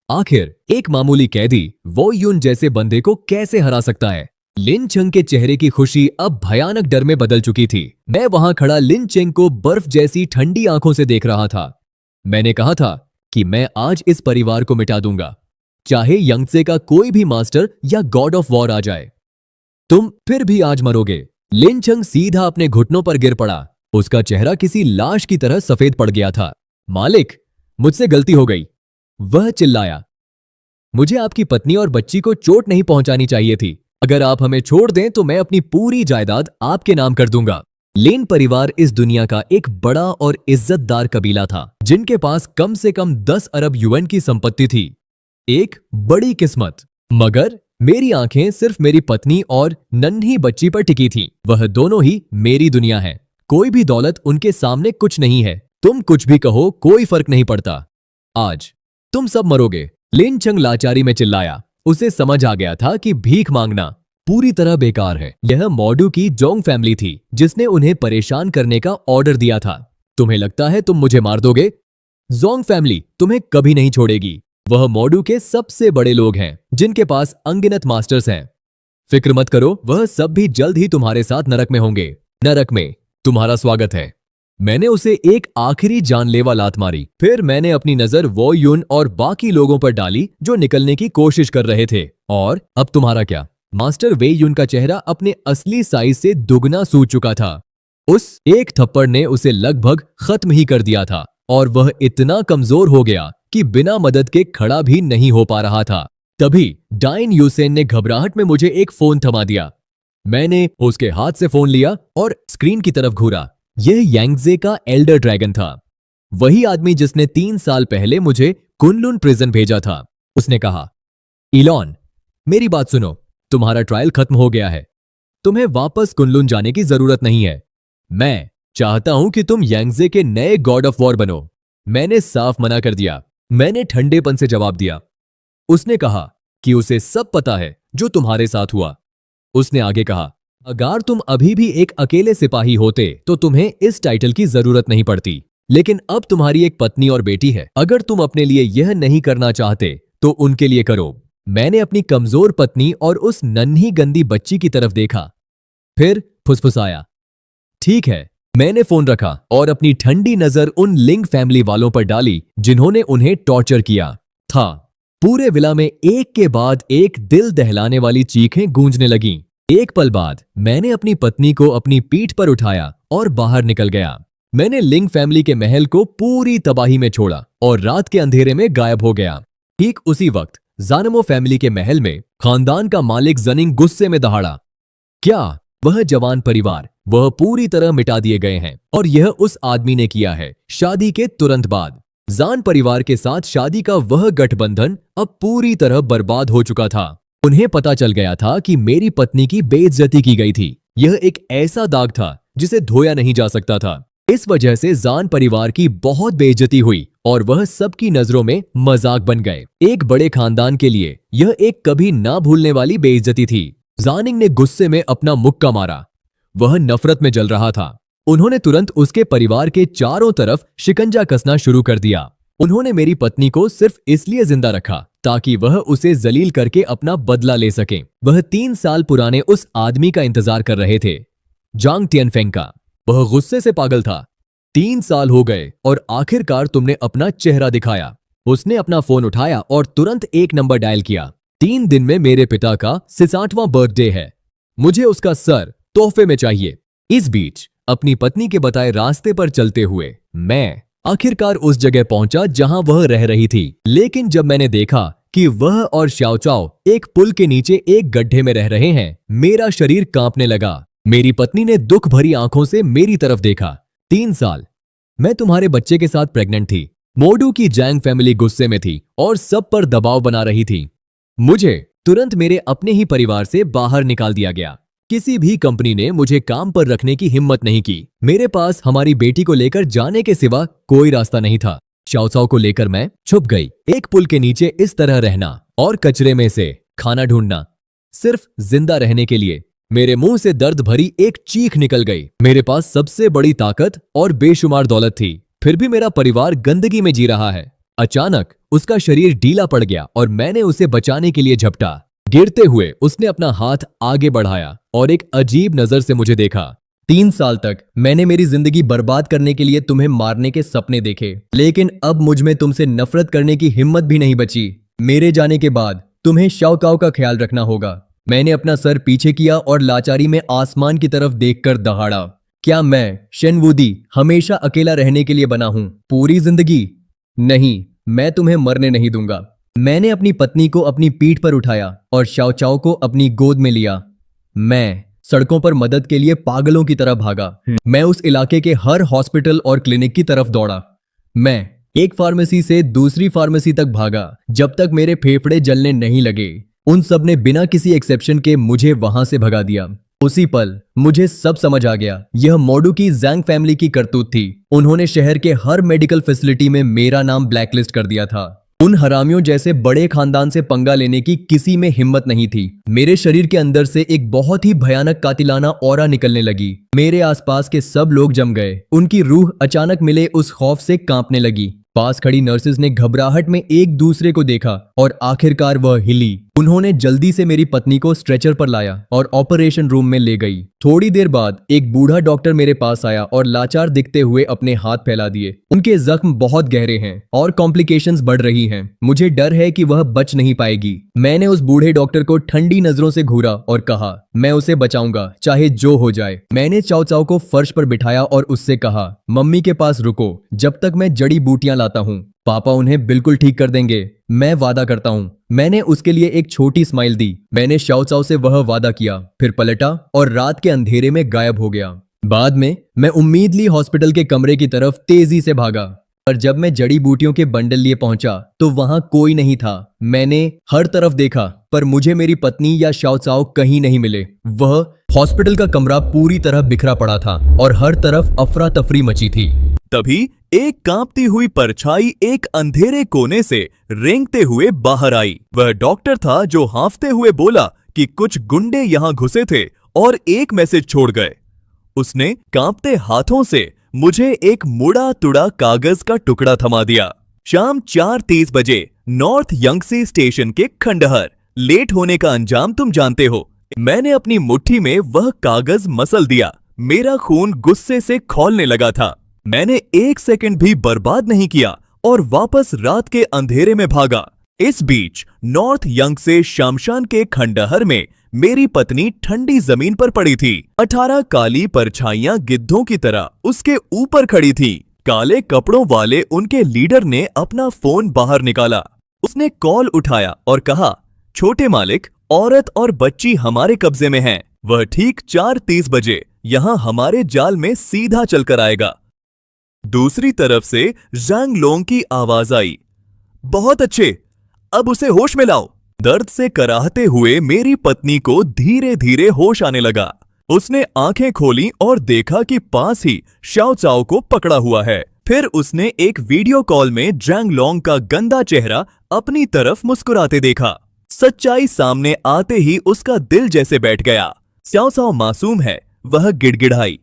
आखिर एक मामूली कैदी वेयुन जैसे बंदे को कैसे हरा सकता है? लिन चेंग के चेहरे की खुशी अब भयानक डर में बदल चुकी थी। मैं वहां खड़ा लिन चेंग को बर्फ जैसी ठंडी आंखों से देख रहा था। मैंने कहा था कि मैं आज इस परिवार को मिटा दूंगा, चाहे यंगसे का कोई भी मास्टर या गॉड ऑफ वॉर आ जाए। तुम फिर भी आज मरोगे। लिन चेंग सीधा अपने घुटनों पर गिर पड़ा। उसका चेहरा किसी लाश की तरह सफेद पड़ गया था। मालिक, मुझसे गलती हो गई। वह चिल्लाया, मुझे आपकी पत्नी और बच्ची को चोट नहीं पहुंचानी चाहिए थी। अगर आप हमें छोड़ दें तो मैं अपनी पूरी जायदाद आपके नाम कर दूंगा। लेन परिवार इस दुनिया का एक बड़ा और इज्जतदार कबीला था, जिनके पास कम से कम 10 अरब युएन की संपत्ति थी। एक बड़ी किस्मत। मगर मेरी आंखें सिर्फ मेरी पत्नी और नन्ही बच्ची पर टिकी थी। वह दोनों ही मेरी दुनिया है। कोई भी दौलत उनके सामने कुछ नहीं है। तुम कुछ भी कहो, कोई फर्क नहीं पड़ता। आज तुम सब मरोगे। लिन चंग लाचारी में चिल्लाया। उसे समझ आ गया था कि भीख मांगना पूरी तरह बेकार है। यह मॉडू की जोंग फैमिली थी जिसने उन्हें परेशान करने का ऑर्डर दिया था। तुम्हें लगता है तुम मुझे मार दोगे? जोंग फैमिली तुम्हें कभी नहीं छोड़ेगी। वह मॉडू के सबसे बड़े लोग हैं, जिनके पास अनगिनत मास्टर्स हैं। फिक्र मत करो, वह सब भी जल्द ही तुम्हारे साथ नरक में होंगे। नरक में तुम्हारा स्वागत है। मैंने उसे एक आखिरी जानलेवा लात मारी। फिर मैंने अपनी नजर वो यून और बाकी लोगों पर डाली जो निकलने की कोशिश कर रहे थे। और अब तुम्हारा क्या? मास्टर वे यून का चेहरा अपने असली साइज से दुगना सूज चुका था। उस एक थप्पड़ ने उसे लगभग खत्म ही कर दिया था और वह इतना कमजोर हो गया कि बिना मदद के खड़ा भी नहीं हो पा रहा था। तभी डाइन यूसेन ने घबराहट में मुझे एक फोन थमा दिया। मैंने उसके हाथ से फोन लिया और स्क्रीन की तरफ घूरा। यह यांगजे का एल्डर ड्रैगन था, वही आदमी जिसने 3 साल पहले मुझे कुनलुन प्रिजन भेजा था। उसने कहा, इलॉन, मेरी बात सुनो, तुम्हारा ट्रायल खत्म हो गया है। तुम्हें वापस कुनलुन जाने की जरूरत नहीं है। मैं चाहता हूं कि तुम यांगजे के नए गॉड ऑफ वॉर बनो। मैंने साफ मना कर दिया। मैंने ठंडेपन से जवाब दिया। उसने कहा कि उसे सब पता है जो तुम्हारे साथ हुआ। उसने आगे कहा, अगर तुम अभी भी एक अकेले सिपाही होते तो तुम्हें इस टाइटल की जरूरत नहीं पड़ती। लेकिन अब तुम्हारी एक पत्नी और बेटी है। अगर तुम अपने लिए यह नहीं करना चाहते तो उनके लिए करो। मैंने अपनी कमजोर पत्नी और उस नन्ही गंदी बच्ची की तरफ देखा, फिर फुसफुसाया। ठीक है। मैंने फोन रखा और अपनी ठंडी नजर उन लिंग फैमिली वालों पर डाली जिन्होंने उन्हें टॉर्चर किया था। पूरे विला में एक के बाद एक दिल दहलाने वाली चीखें गूंजने लगीं। एक पल बाद मैंने अपनी पत्नी को अपनी पीठ पर उठाया और बाहर निकल गया। मैंने लिंग फैमिली के महल को पूरी तबाही में छोड़ा और रात के अंधेरे में गायब हो गया। ठीक उसी वक्त जानमो फैमिली के महल में खानदान का मालिक जनिंग गुस्से में दहाड़ा। क्या वह जवान परिवार, वह पूरी तरह मिटा दिए गए हैं और यह उस आदमी ने किया है शादी के तुरंत बाद। जान परिवार के साथ शादी का वह गठबंधन अब पूरी तरह बर्बाद हो चुका था। उन्हें पता चल गया था कि मेरी पत्नी की बेइज्जती की गई थी। यह एक ऐसा दाग था जिसे धोया नहीं जा सकता था। इस वजह से जान परिवार की बहुत बेइज्जती हुई और वह सबकी नजरों में मजाक बन गए। एक बड़े खानदान के लिए यह एक कभी ना भूलने वाली बेइज्जती थी। जानिंग ने गुस्से में अपना मुक्का मारा। वह नफरत में जल रहा था। उन्होंने तुरंत उसके परिवार के चारों तरफ शिकंजा कसना शुरू कर दिया। उन्होंने मेरी पत्नी को सिर्फ इसलिए जिंदा रखा ताकि वह उसे जलील करके अपना बदला ले सके। वह 3 साल पुराने उस आदमी का इंतजार कर रहे थे, जांग टियनफेंग का। वह गुस्से से पागल था। 3 साल हो गए और आखिरकार तुमने अपना चेहरा दिखाया। उसने अपना फोन उठाया और तुरंत एक नंबर डायल किया। 3 दिन में मेरे पिता का 66वां बर्थडे है। मुझे उसका सर तोहफे में चाहिए। इस बीच अपनी पत्नी के बताए रास्ते पर चलते हुए मैं आखिरकार उस जगह पहुंचा जहां वह रह रही थी। लेकिन जब मैंने देखा कि वह और श्याओ चाओ एक पुल के नीचे एक गड्ढे में रह रहे हैं, मेरा शरीर कांपने लगा। मेरी पत्नी ने दुख भरी आंखों से मेरी तरफ देखा। 3 साल। मैं तुम्हारे बच्चे के साथ प्रेग्नेंट थी। मोडू की जैंग फैमिली गुस्से में थी और सब पर दबाव बना रही थी। मुझे तुरंत मेरे अपने ही परिवार से बाहर निकाल दिया गया। किसी भी कंपनी ने मुझे काम पर रखने की हिम्मत नहीं की। मेरे पास हमारी बेटी को लेकर जाने के सिवा कोई रास्ता नहीं था। श्याओ चाओ को लेकर मैं छुप गई। एक पुल के नीचे इस तरह रहना और कचरे में से खाना ढूंढना, सिर्फ जिंदा रहने के लिए। मेरे मुंह से दर्द भरी एक चीख निकल गई। मेरे पास सबसे बड़ी ताकत और बेशुमार दौलत थी, फिर भी मेरा परिवार गंदगी में जी रहा है। अचानक उसका शरीर ढीला पड़ गया और मैंने उसे बचाने के लिए झपटा। गिरते हुए उसने अपना हाथ आगे बढ़ाया और एक अजीब नजर से मुझे देखा। 3 साल तक मैंने मेरी जिंदगी बर्बाद करने के लिए तुम्हें मारने के सपने देखे, लेकिन अब मुझ में तुमसे नफरत करने की हिम्मत भी नहीं बची। मेरे जाने के बाद तुम्हें शाओ काओ का ख्याल रखना होगा। मैंने अपना सर पीछे किया और लाचारी में आसमान की तरफ देखकर दहाड़ा। क्या मैं शेन वुदी हमेशा अकेला रहने के लिए बना हूं? पूरी जिंदगी नहीं, मैं तुम्हें मरने नहीं दूंगा। मैंने अपनी पत्नी को अपनी पीठ पर उठाया और शाओ चाओ को अपनी गोद में लिया। मैं सड़कों पर मदद के लिए पागलों की तरह भागा। मैं उस इलाके के हर हॉस्पिटल और क्लिनिक की तरफ दौड़ा। मैं एक फार्मेसी से दूसरी फार्मेसी तक भागा जब तक मेरे फेफड़े जलने नहीं लगे। उन सब ने बिना किसी एक्सेप्शन के मुझे वहां से भगा दिया। उसी पल मुझे सब समझ आ गया। यह मोडू की जैंग फैमिली की करतूत थी। उन्होंने शहर के हर मेडिकल फैसिलिटी में मेरा नाम ब्लैकलिस्ट कर दिया था। उन हरामियों जैसे बड़े खानदान से पंगा लेने की किसी में हिम्मत नहीं थी। मेरे शरीर के अंदर से एक बहुत ही भयानक कातिलाना ऑरा निकलने लगी। मेरे आसपास के सब लोग जम गए। उनकी रूह अचानक मिले उस खौफ से कांपने लगी। पास खड़ी नर्सेज ने घबराहट में एक दूसरे को देखा और आखिरकार वह हिली। उन्होंने जल्दी से मेरी पत्नी को स्ट्रेचर पर लाया और ऑपरेशन रूम में ले गई। थोड़ी देर बाद एक बूढ़ा डॉक्टर मेरे पास आया और लाचार दिखते हुए अपने हाथ फैला दिए। उनके जख्म बहुत गहरे हैं और कॉम्प्लिकेशंस बढ़ रही हैं। मुझे डर है कि वह बच नहीं पाएगी। मैंने उस बूढ़े डॉक्टर को ठंडी नजरों से घूरा और कहा, मैं उसे बचाऊंगा चाहे जो हो जाए। मैंने चाओ चाओ को फर्श पर बिठाया और उससे कहा, मम्मी के पास रुको जब तक मैं जड़ी बूटियां लाता हूँ। पापा उन्हें बिल्कुल ठीक कर देंगे, मैं वादा करता हूँ। मैंने उसके लिए एक छोटी स्माइल दी। मैंने शाओ चाओ से वह वादा किया, फिर पलटा और रात के अंधेरे में गायब हो गया। बाद में मैं उम्मीदली हॉस्पिटल के कमरे की तरफ तेजी से भागा, पर जब मैं जड़ी बूटियों के बंडल लिए पहुंचा तो वहां कोई नहीं था। मैंने हर तरफ देखा पर मुझे मेरी पत्नी या शाओ चाओ कहीं नहीं मिले। वह हॉस्पिटल का कमरा पूरी तरह बिखरा पड़ा था और हर तरफ अफरा तफरी मची थी। तभी एक कांपती हुई परछाई एक अंधेरे कोने से रेंगते हुए बाहर आई। वह डॉक्टर था जो हांफते हुए बोला कि कुछ गुंडे यहां घुसे थे और एक मैसेज छोड़ गए। उसने कांपते हाथों से मुझे एक मुड़ा तुड़ा कागज का टुकड़ा थमा दिया। शाम 4:30 बजे नॉर्थ यंगसी स्टेशन के खंडहर। लेट होने का अंजाम तुम जानते हो। मैंने अपनी मुट्ठी में वह कागज मसल दिया। मेरा खून गुस्से से खौलने लगा था। मैंने एक सेकंड भी बर्बाद नहीं किया और वापस रात के अंधेरे में भागा। इस बीच नॉर्थ यंग से शमशान के खंडहर में मेरी पत्नी ठंडी जमीन पर पड़ी थी। 18 काली परछाइयां गिद्धों की तरह उसके ऊपर खड़ी थी। काले कपड़ों वाले उनके लीडर ने अपना फोन बाहर निकाला। उसने कॉल उठाया और कहा, छोटे मालिक, औरत और बच्ची हमारे कब्जे में हैं। वह ठीक 4:30 बजे यहां हमारे जाल में सीधा चलकर आएगा। दूसरी तरफ से ज़ैंग लोंग की आवाज आई, बहुत अच्छे, अब उसे होश में लाओ। दर्द से कराहते हुए मेरी पत्नी को धीरे धीरे होश आने लगा। उसने आंखें खोली और देखा कि पास ही शाओ चाओ को पकड़ा हुआ है। फिर उसने एक वीडियो कॉल में ज़ैंग लोंग का गंदा चेहरा अपनी तरफ मुस्कुराते देखा। सच्चाई सामने आते ही उसका दिल जैसे बैठ गया। शाओ चाओ मासूम है, वह गिड़गिड़ाई,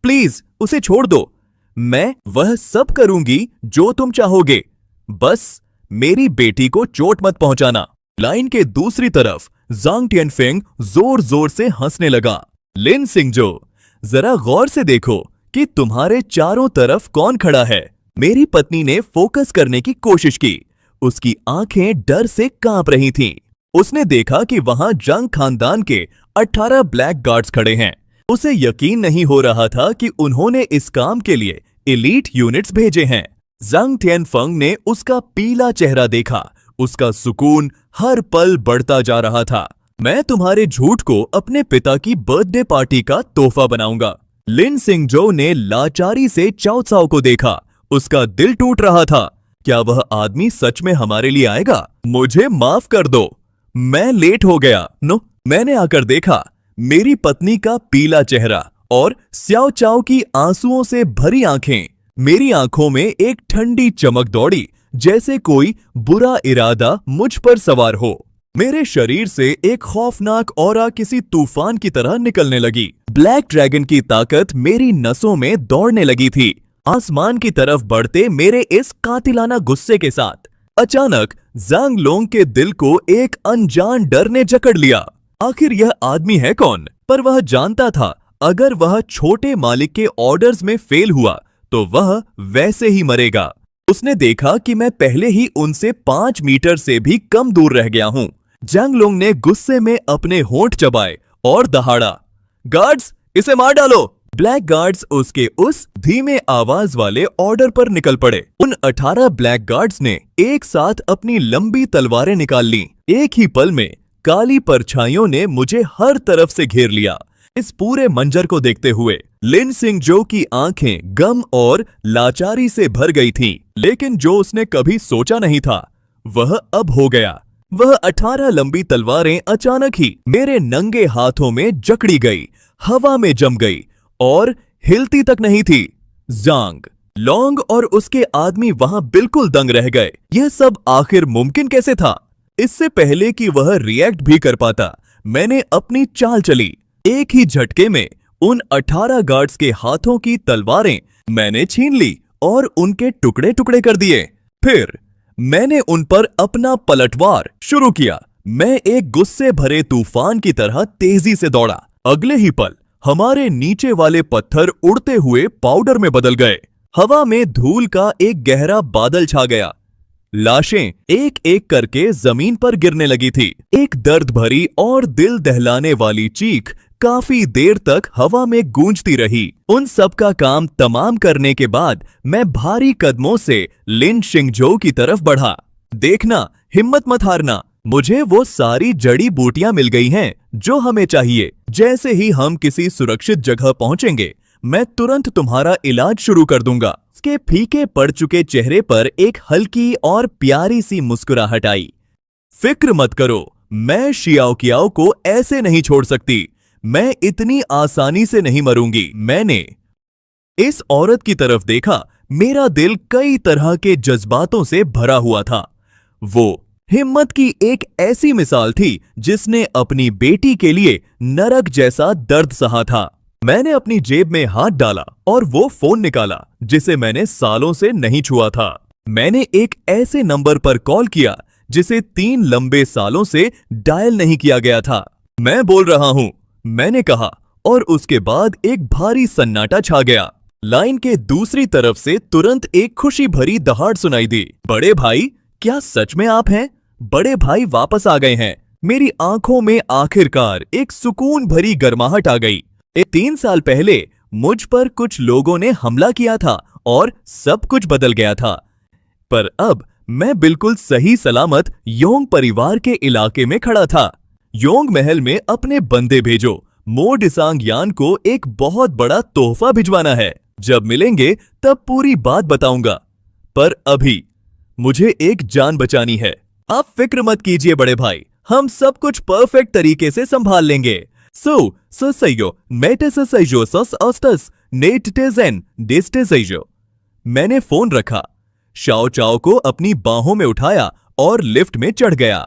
प्लीज उसे छोड़ दो, मैं वह सब करूंगी जो तुम चाहोगे, बस मेरी बेटी को चोट मत पहुंचाना। लाइन के दूसरी तरफ ज़ांग टियनफिंग जोर जोर से हंसने लगा। लिन सिंगजो, जरा गौर से देखो कि तुम्हारे चारों तरफ कौन खड़ा है। मेरी पत्नी ने फोकस करने की कोशिश की। उसकी आंखें डर से कांप रही थीं। उसने देखा कि वहां जंग खानदान के 18 ब्लैक गार्ड्स खड़े हैं। उसे यकीन नहीं हो रहा था कि उन्होंने इस काम के लिए एलीट यूनिट्स भेजे हैं। ज़ांग टियनफिंग ने उसका पीला चेहरा देखा। उसका सुकून हर पल बढ़ता जा रहा था। मैं तुम्हारे झूठ को अपने पिता की बर्थडे पार्टी का तोहफा बनाऊंगा। लिन सिंगजो ने लाचारी से चाओ चाओ को देखा। उसका दिल टूट रहा था। क्या वह आदमी सच में हमारे लिए आएगा? मुझे माफ कर दो, मैं लेट हो गया। मैंने आकर देखा मेरी पत्नी का पीला चेहरा और श्याओ चाओ की आंसुओं से भरी आंखें। मेरी आंखों में एक ठंडी चमक दौड़ी, जैसे कोई बुरा इरादा मुझ पर सवार हो। मेरे शरीर से एक खौफनाक ऑरा किसी तूफान की तरह निकलने लगी। ब्लैक ड्रैगन की ताकत मेरी नसों में दौड़ने लगी थी, आसमान की तरफ बढ़ते मेरे इस कातिलाना गुस्से के साथ। अचानक ज़ांग लोंग के दिल को एक अनजान डर ने जकड़ लिया। आखिर यह आदमी है कौन? पर वह जानता था अगर वह छोटे मालिक के ऑर्डर्स में फेल हुआ तो वह वैसे ही मरेगा। उसने देखा कि मैं पहले ही उनसे 5 मीटर से भी कम दूर रह गया हूं। ज़ांग लोंग ने गुस्से में अपने होंठ चबाए और दहाड़ा, गार्ड्स, इसे मार डालो। ब्लैक गार्ड्स उसके उस धीमे आवाज वाले ऑर्डर पर निकल पड़े। उन 18 ब्लैक गार्ड्स ने एक साथ अपनी लंबी तलवारें निकाल लीं। एक ही पल में काली परछाइयों ने मुझे हर तरफ से घेर लिया। इस पूरे मंजर को देखते हुए लिन सिंगजो की आंखें गम और लाचारी से भर गई थीं, लेकिन जो उसने कभी सोचा नहीं था वह अब हो गया। वह 18 लंबी तलवारें अचानक ही मेरे नंगे हाथों में जकड़ी गई, हवा में जम गई और हिलती तक नहीं थी। जांग, लॉन्ग और उसके आदमी वहां बिल्कुल दंग रह गए। यह सब आखिर मुमकिन कैसे था? इससे पहले कि वह रिएक्ट भी कर पाता, मैंने अपनी चाल चली। एक ही झटके में उन 18 गार्ड्स के हाथों की तलवारें मैंने छीन ली और उनके टुकड़े टुकड़े कर दिए। फिर मैंने उन पर अपना पलटवार शुरू किया। मैं एक गुस्से भरे तूफान की तरह तेजी से दौड़ा। अगले ही पल हमारे नीचे वाले पत्थर उड़ते हुए पाउडर में बदल गए। हवा में धूल का एक गहरा बादल छा गया। लाशें एक एक करके जमीन पर गिरने लगी थी। एक दर्द भरी और दिल दहलाने वाली चीख काफी देर तक हवा में गूंजती रही। उन सब का काम तमाम करने के बाद मैं भारी कदमों से लिन शिंगजो की तरफ बढ़ा। देखना, हिम्मत मत हारना, मुझे वो सारी जड़ी बूटियां मिल गई हैं जो हमें चाहिए। जैसे ही हम किसी सुरक्षित जगह पहुंचेंगे, मैं तुरंत तुम्हारा इलाज शुरू कर दूंगा। उसके फीके पड़ चुके चेहरे पर एक हल्की और प्यारी सी मुस्कुराहट आई। फिक्र मत करो, मैं शियाओ कियाओ को ऐसे नहीं छोड़ सकती। मैं इतनी आसानी से नहीं मरूंगी। मैंने इस औरत की तरफ देखा। मेरा दिल कई तरह के जज्बातों से भरा हुआ था। वो हिम्मत की एक ऐसी मिसाल थी जिसने अपनी बेटी के लिए नरक जैसा दर्द सहा था। मैंने अपनी जेब में हाथ डाला और वो फोन निकाला जिसे मैंने सालों से नहीं छुआ था। मैंने एक ऐसे नंबर पर कॉल किया जिसे 3 लंबे सालों से डायल नहीं किया गया था। मैं बोल रहा हूं, मैंने कहा, और उसके बाद एक भारी सन्नाटा छा गया। लाइन के दूसरी तरफ से तुरंत एक खुशी भरी दहाड़ सुनाई दी। बड़े भाई, क्या सच में आप हैं? बड़े भाई वापस आ गए हैं। मेरी आंखों में आखिरकार एक सुकून भरी गर्माहट आ गई। 3 साल पहले मुझ पर कुछ लोगों ने हमला किया था और सब कुछ बदल गया था, पर अब मैं बिल्कुल सही सलामत योंग परिवार के इलाके में खड़ा था। योंग महल में अपने बंदे भेजो। मो डिसांग यान को एक बहुत बड़ा तोहफा भिजवाना है। जब मिलेंगे तब पूरी बात बताऊंगा, पर अभी मुझे एक जान बचानी है। आप फिक्र मत कीजिए बड़े भाई, हम सब कुछ परफेक्ट तरीके से संभाल लेंगे। मैंने फोन रखा, शाओ चाओ को अपनी बाहों में उठाया और लिफ्ट में चढ़ गया।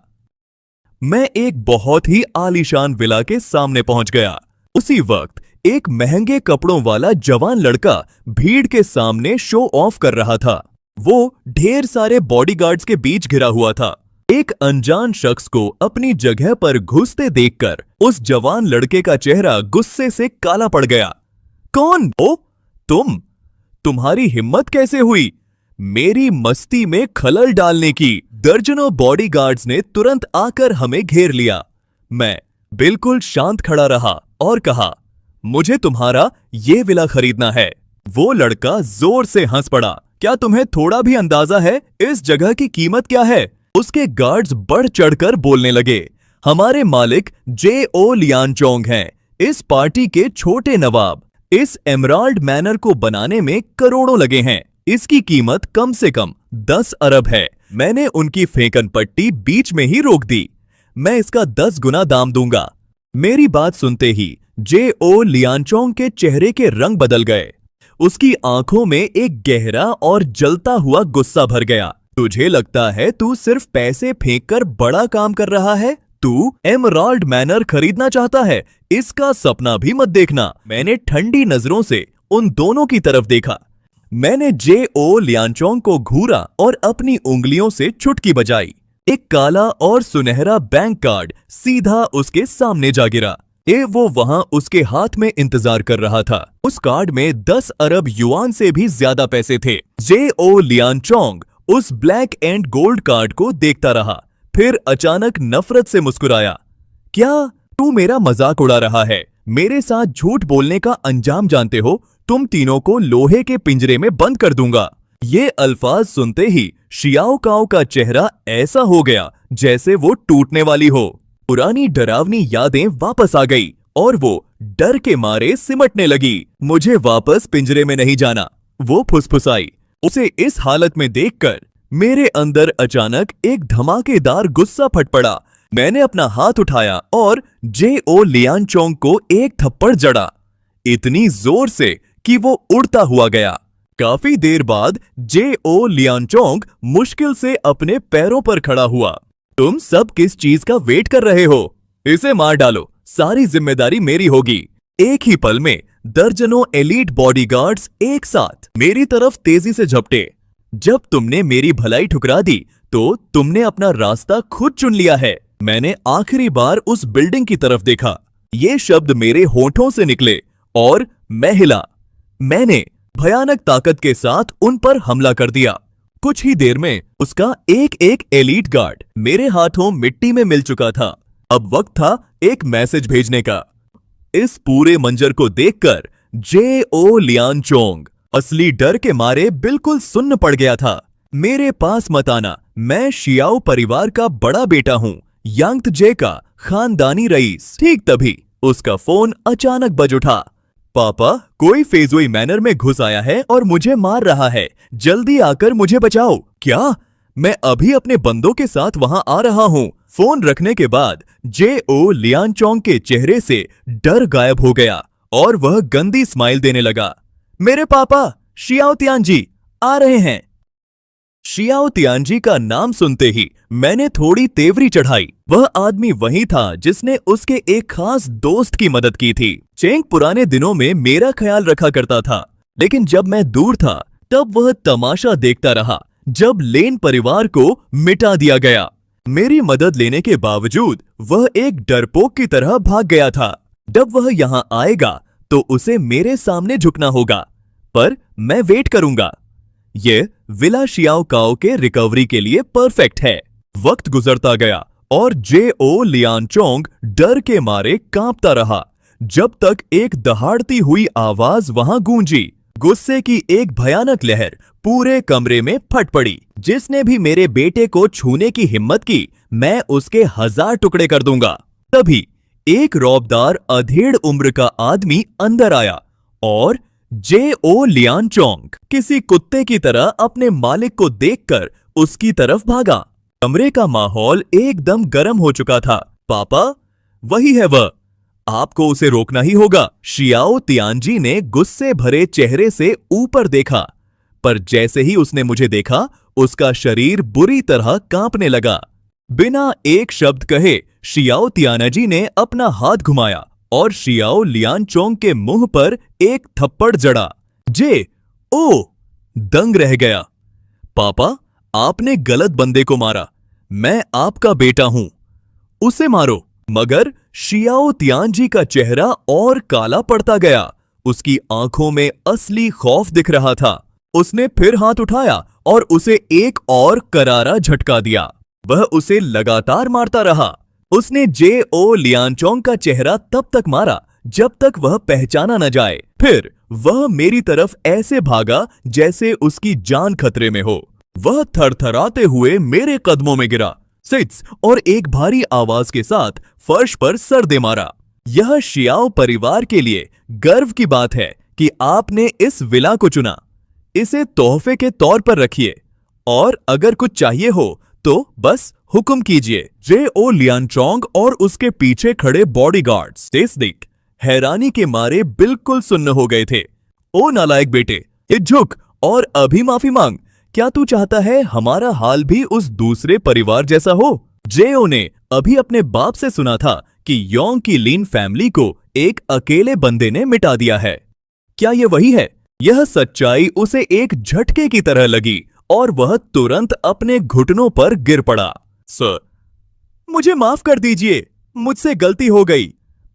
मैं एक बहुत ही आलीशान विला के सामने पहुंच गया। उसी वक्त एक महंगे कपड़ों वाला जवान लड़का भीड़ के सामने शो ऑफ कर रहा था। वो ढेर सारे बॉडीगार्ड्स के बीच घिरा हुआ था। एक अनजान शख्स को अपनी जगह पर घुसते देखकर उस जवान लड़के का चेहरा गुस्से से काला पड़ गया। कौन हो तुम? तुम्हारी हिम्मत कैसे हुई मेरी मस्ती में खलल डालने की? दर्जनों बॉडीगार्ड्स ने तुरंत आकर हमें घेर लिया। मैं बिल्कुल शांत खड़ा रहा और कहा, मुझे तुम्हारा ये विला खरीदना है। वो लड़का जोर से हंस पड़ा। क्या तुम्हें थोड़ा भी अंदाजा है इस जगह की कीमत क्या है? उसके गार्ड्स बढ़ चढ़कर बोलने लगे। हमारे मालिक जे.ओ. लियानचोंग हैं, इस पार्टी के छोटे नवाब। इस एमराल्ड मैनर को बनाने में करोड़ों लगे हैं। इसकी कीमत कम से कम 10 अरब है। मैंने उनकी फेंकन पट्टी बीच में ही रोक दी। मैं इसका 10 गुना दाम दूंगा। मेरी बात सुनते ही जे.ओ. लियानचोंग के चेहरे के रंग बदल गए। उसकी आंखों में एक गहरा और जलता हुआ गुस्सा भर गया। तुझे लगता है तू सिर्फ पैसे फेंककर बड़ा काम कर रहा है? तू एमराल्ड मैनर खरीदना चाहता है? इसका सपना भी मत देखना। मैंने ठंडी नजरों से उन दोनों की तरफ देखा। मैंने जे.ओ. लियानचोंग को घूरा और अपनी उंगलियों से चुटकी बजाई। एक काला और सुनहरा बैंक कार्ड सीधा उसके सामने जा गिरा। वो वहां उसके हाथ में इंतजार कर रहा था। उस कार्ड में 10 अरब युआन से भी ज्यादा पैसे थे। जे.ओ. लियानचोंग उस ब्लैक एंड गोल्ड कार्ड को देखता रहा, फिर अचानक नफरत से मुस्कुराया। क्या तू मेरा मजाक उड़ा रहा है? मेरे साथ झूठ बोलने का अंजाम जानते हो, तुम तीनों को लोहे के पिंजरे में बंद कर दूंगा। ये अल्फाज सुनते ही शियाओ काओ का चेहरा ऐसा हो गया जैसे वो टूटने वाली हो। पुरानी डरावनी यादें वापस आ गई और वो डर के मारे सिमटने लगी। मुझे वापस पिंजरे में नहीं जाना, वो फुसफुसाई। उसे इस हालत में देखकर मेरे अंदर अचानक एक धमाकेदार गुस्सा फट पड़ा। मैंने अपना हाथ उठाया और जे.ओ. लियांचोंग को एक थप्पड़ जड़ा, इतनी जोर से कि वो उड़ता हुआ गया। काफी देर बाद जे.ओ. लियांचोंग मुश्किल से अपने पैरों पर खड़ा हुआ। तुम सब किस चीज का वेट कर रहे हो? इसे मार डालो, सारी जिम्मेदारी मेरी होगी। एक ही पल में दर्जनों एलीट बॉडीगार्ड्स एक साथ मेरी तरफ तेजी से झपटे। जब तुमने मेरी भलाई ठुकरा दी तो तुमने अपना रास्ता खुद चुन लिया है। मैंने आखिरी बार उस बिल्डिंग की तरफ देखा। ये शब्द मेरे होठों से निकले और मैं हिला। मैंने भयानक ताकत के साथ उन पर हमला कर दिया। कुछ ही देर में उसका एक एक एलीट गार्ड मेरे हाथों मिट्टी में मिल चुका था। अब वक्त था एक मैसेज भेजने का। इस पूरे मंजर को देखकर जे.ओ. लियांचोंग असली डर के मारे बिल्कुल सुन्न पड़ गया था। मेरे पास मत आना, मैं शियाओ परिवार का बड़ा बेटा हूँ, यांगत्जे का खानदानी रईस। ठीक तभी उसका फोन अचानक बज उठा। पापा, कोई फेजोई मैनर में घुस आया है और मुझे मार रहा है, जल्दी आकर मुझे बचाओ। क्या? मैं अभी अपने बंदों के साथ वहां आ रहा हूँ। फोन रखने के बाद जे.ओ. लियांचोंग के चेहरे से डर गायब हो गया और वह गंदी स्माइल देने लगा। मेरे पापा शियाओ तियानजी आ रहे हैं। शियाओ तियानजी का नाम सुनते ही मैंने थोड़ी तेवरी चढ़ाई। वह आदमी वही था जिसने उसके एक खास दोस्त की मदद की थी। चेंग पुराने दिनों में मेरा ख्याल रखा करता था, लेकिन जब मैं दूर था तब वह तमाशा देखता रहा जब लेन परिवार को मिटा दिया गया। मेरी मदद लेने के बावजूद वह एक डरपोक की तरह भाग गया था। जब वह यहाँ आएगा तो उसे मेरे सामने झुकना होगा, पर मैं वेट करूंगा। ये विला शियाओ काओ के रिकवरी के लिए परफेक्ट है। वक्त गुजरता गया और जे.ओ. लियांचोंग डर के मारे कांपता रहा, जब तक एक दहाड़ती हुई आवाज वहां गूंजी। गुस्से की एक भयानक लहर पूरे कमरे में फट पड़ी। जिसने भी मेरे बेटे को छूने की हिम्मत की, मैं उसके 1000 टुकड़े कर दूंगा। तभी एक रौबदार अधेड़ उम्र का आदमी अंदर आया और जे.ओ. लियांचोंग किसी कुत्ते की तरह अपने मालिक को देखकर उसकी तरफ भागा। कमरे का माहौल एकदम गर्म हो चुका था। पापा, वही है वह, आपको उसे रोकना ही होगा। शियाओ तियानजी ने गुस्से भरे चेहरे से ऊपर देखा, पर जैसे ही उसने मुझे देखा उसका शरीर बुरी तरह कांपने लगा। बिना एक शब्द कहे शियाओ तियानजी ने अपना हाथ घुमाया और शियाओ लियांचोंग के मुंह पर एक थप्पड़ जड़ा। जे.ओ. दंग रह गया। पापा, आपने गलत बंदे को मारा। मैं आपका बेटा हूं, उसे मारो। मगर शियाओ तियानजी का चेहरा और काला पड़ता गया। उसकी आंखों में असली खौफ दिख रहा था। उसने फिर हाथ उठाया और उसे एक और करारा झटका दिया। वह उसे लगातार मारता रहा। उसने जे.ओ. लियांचोंग का चेहरा तब तक मारा जब तक वह पहचाना न जाए। फिर वह मेरी तरफ ऐसे भागा जैसे उसकी जान खतरे में हो। वह थरथराते हुए मेरे कदमों में गिरा, सिट्स और एक भारी आवाज के साथ फर्श पर सर दे मारा। यह शियाओ परिवार के लिए गर्व की बात है कि आपने इस विला को चुना। इसे तोहफे के तौर पर रखिए और अगर कुछ चाहिए हो तो बस हुक्म कीजिए। जे.ओ. लियांचोंग और उसके पीछे खड़े बॉडीगार्ड्स तेस्दिक हैरानी के मारे बिल्कुल सुन्न हो गए थे। ओ नालायक बेटे, ये झुक और अभी माफी मांग। क्या तू चाहता है हमारा हाल भी उस दूसरे परिवार जैसा हो? जे.ओ. ने अभी अपने बाप से सुना था कि योंग की लीन फैमिली को एक अकेले बंदे ने मिटा दिया है। क्या ये वही है? यह सच्चाई उसे एक झटके की तरह लगी और वह तुरंत अपने घुटनों पर गिर पड़ा। सर, मुझे माफ कर दीजिए, मुझसे गलती हो गई।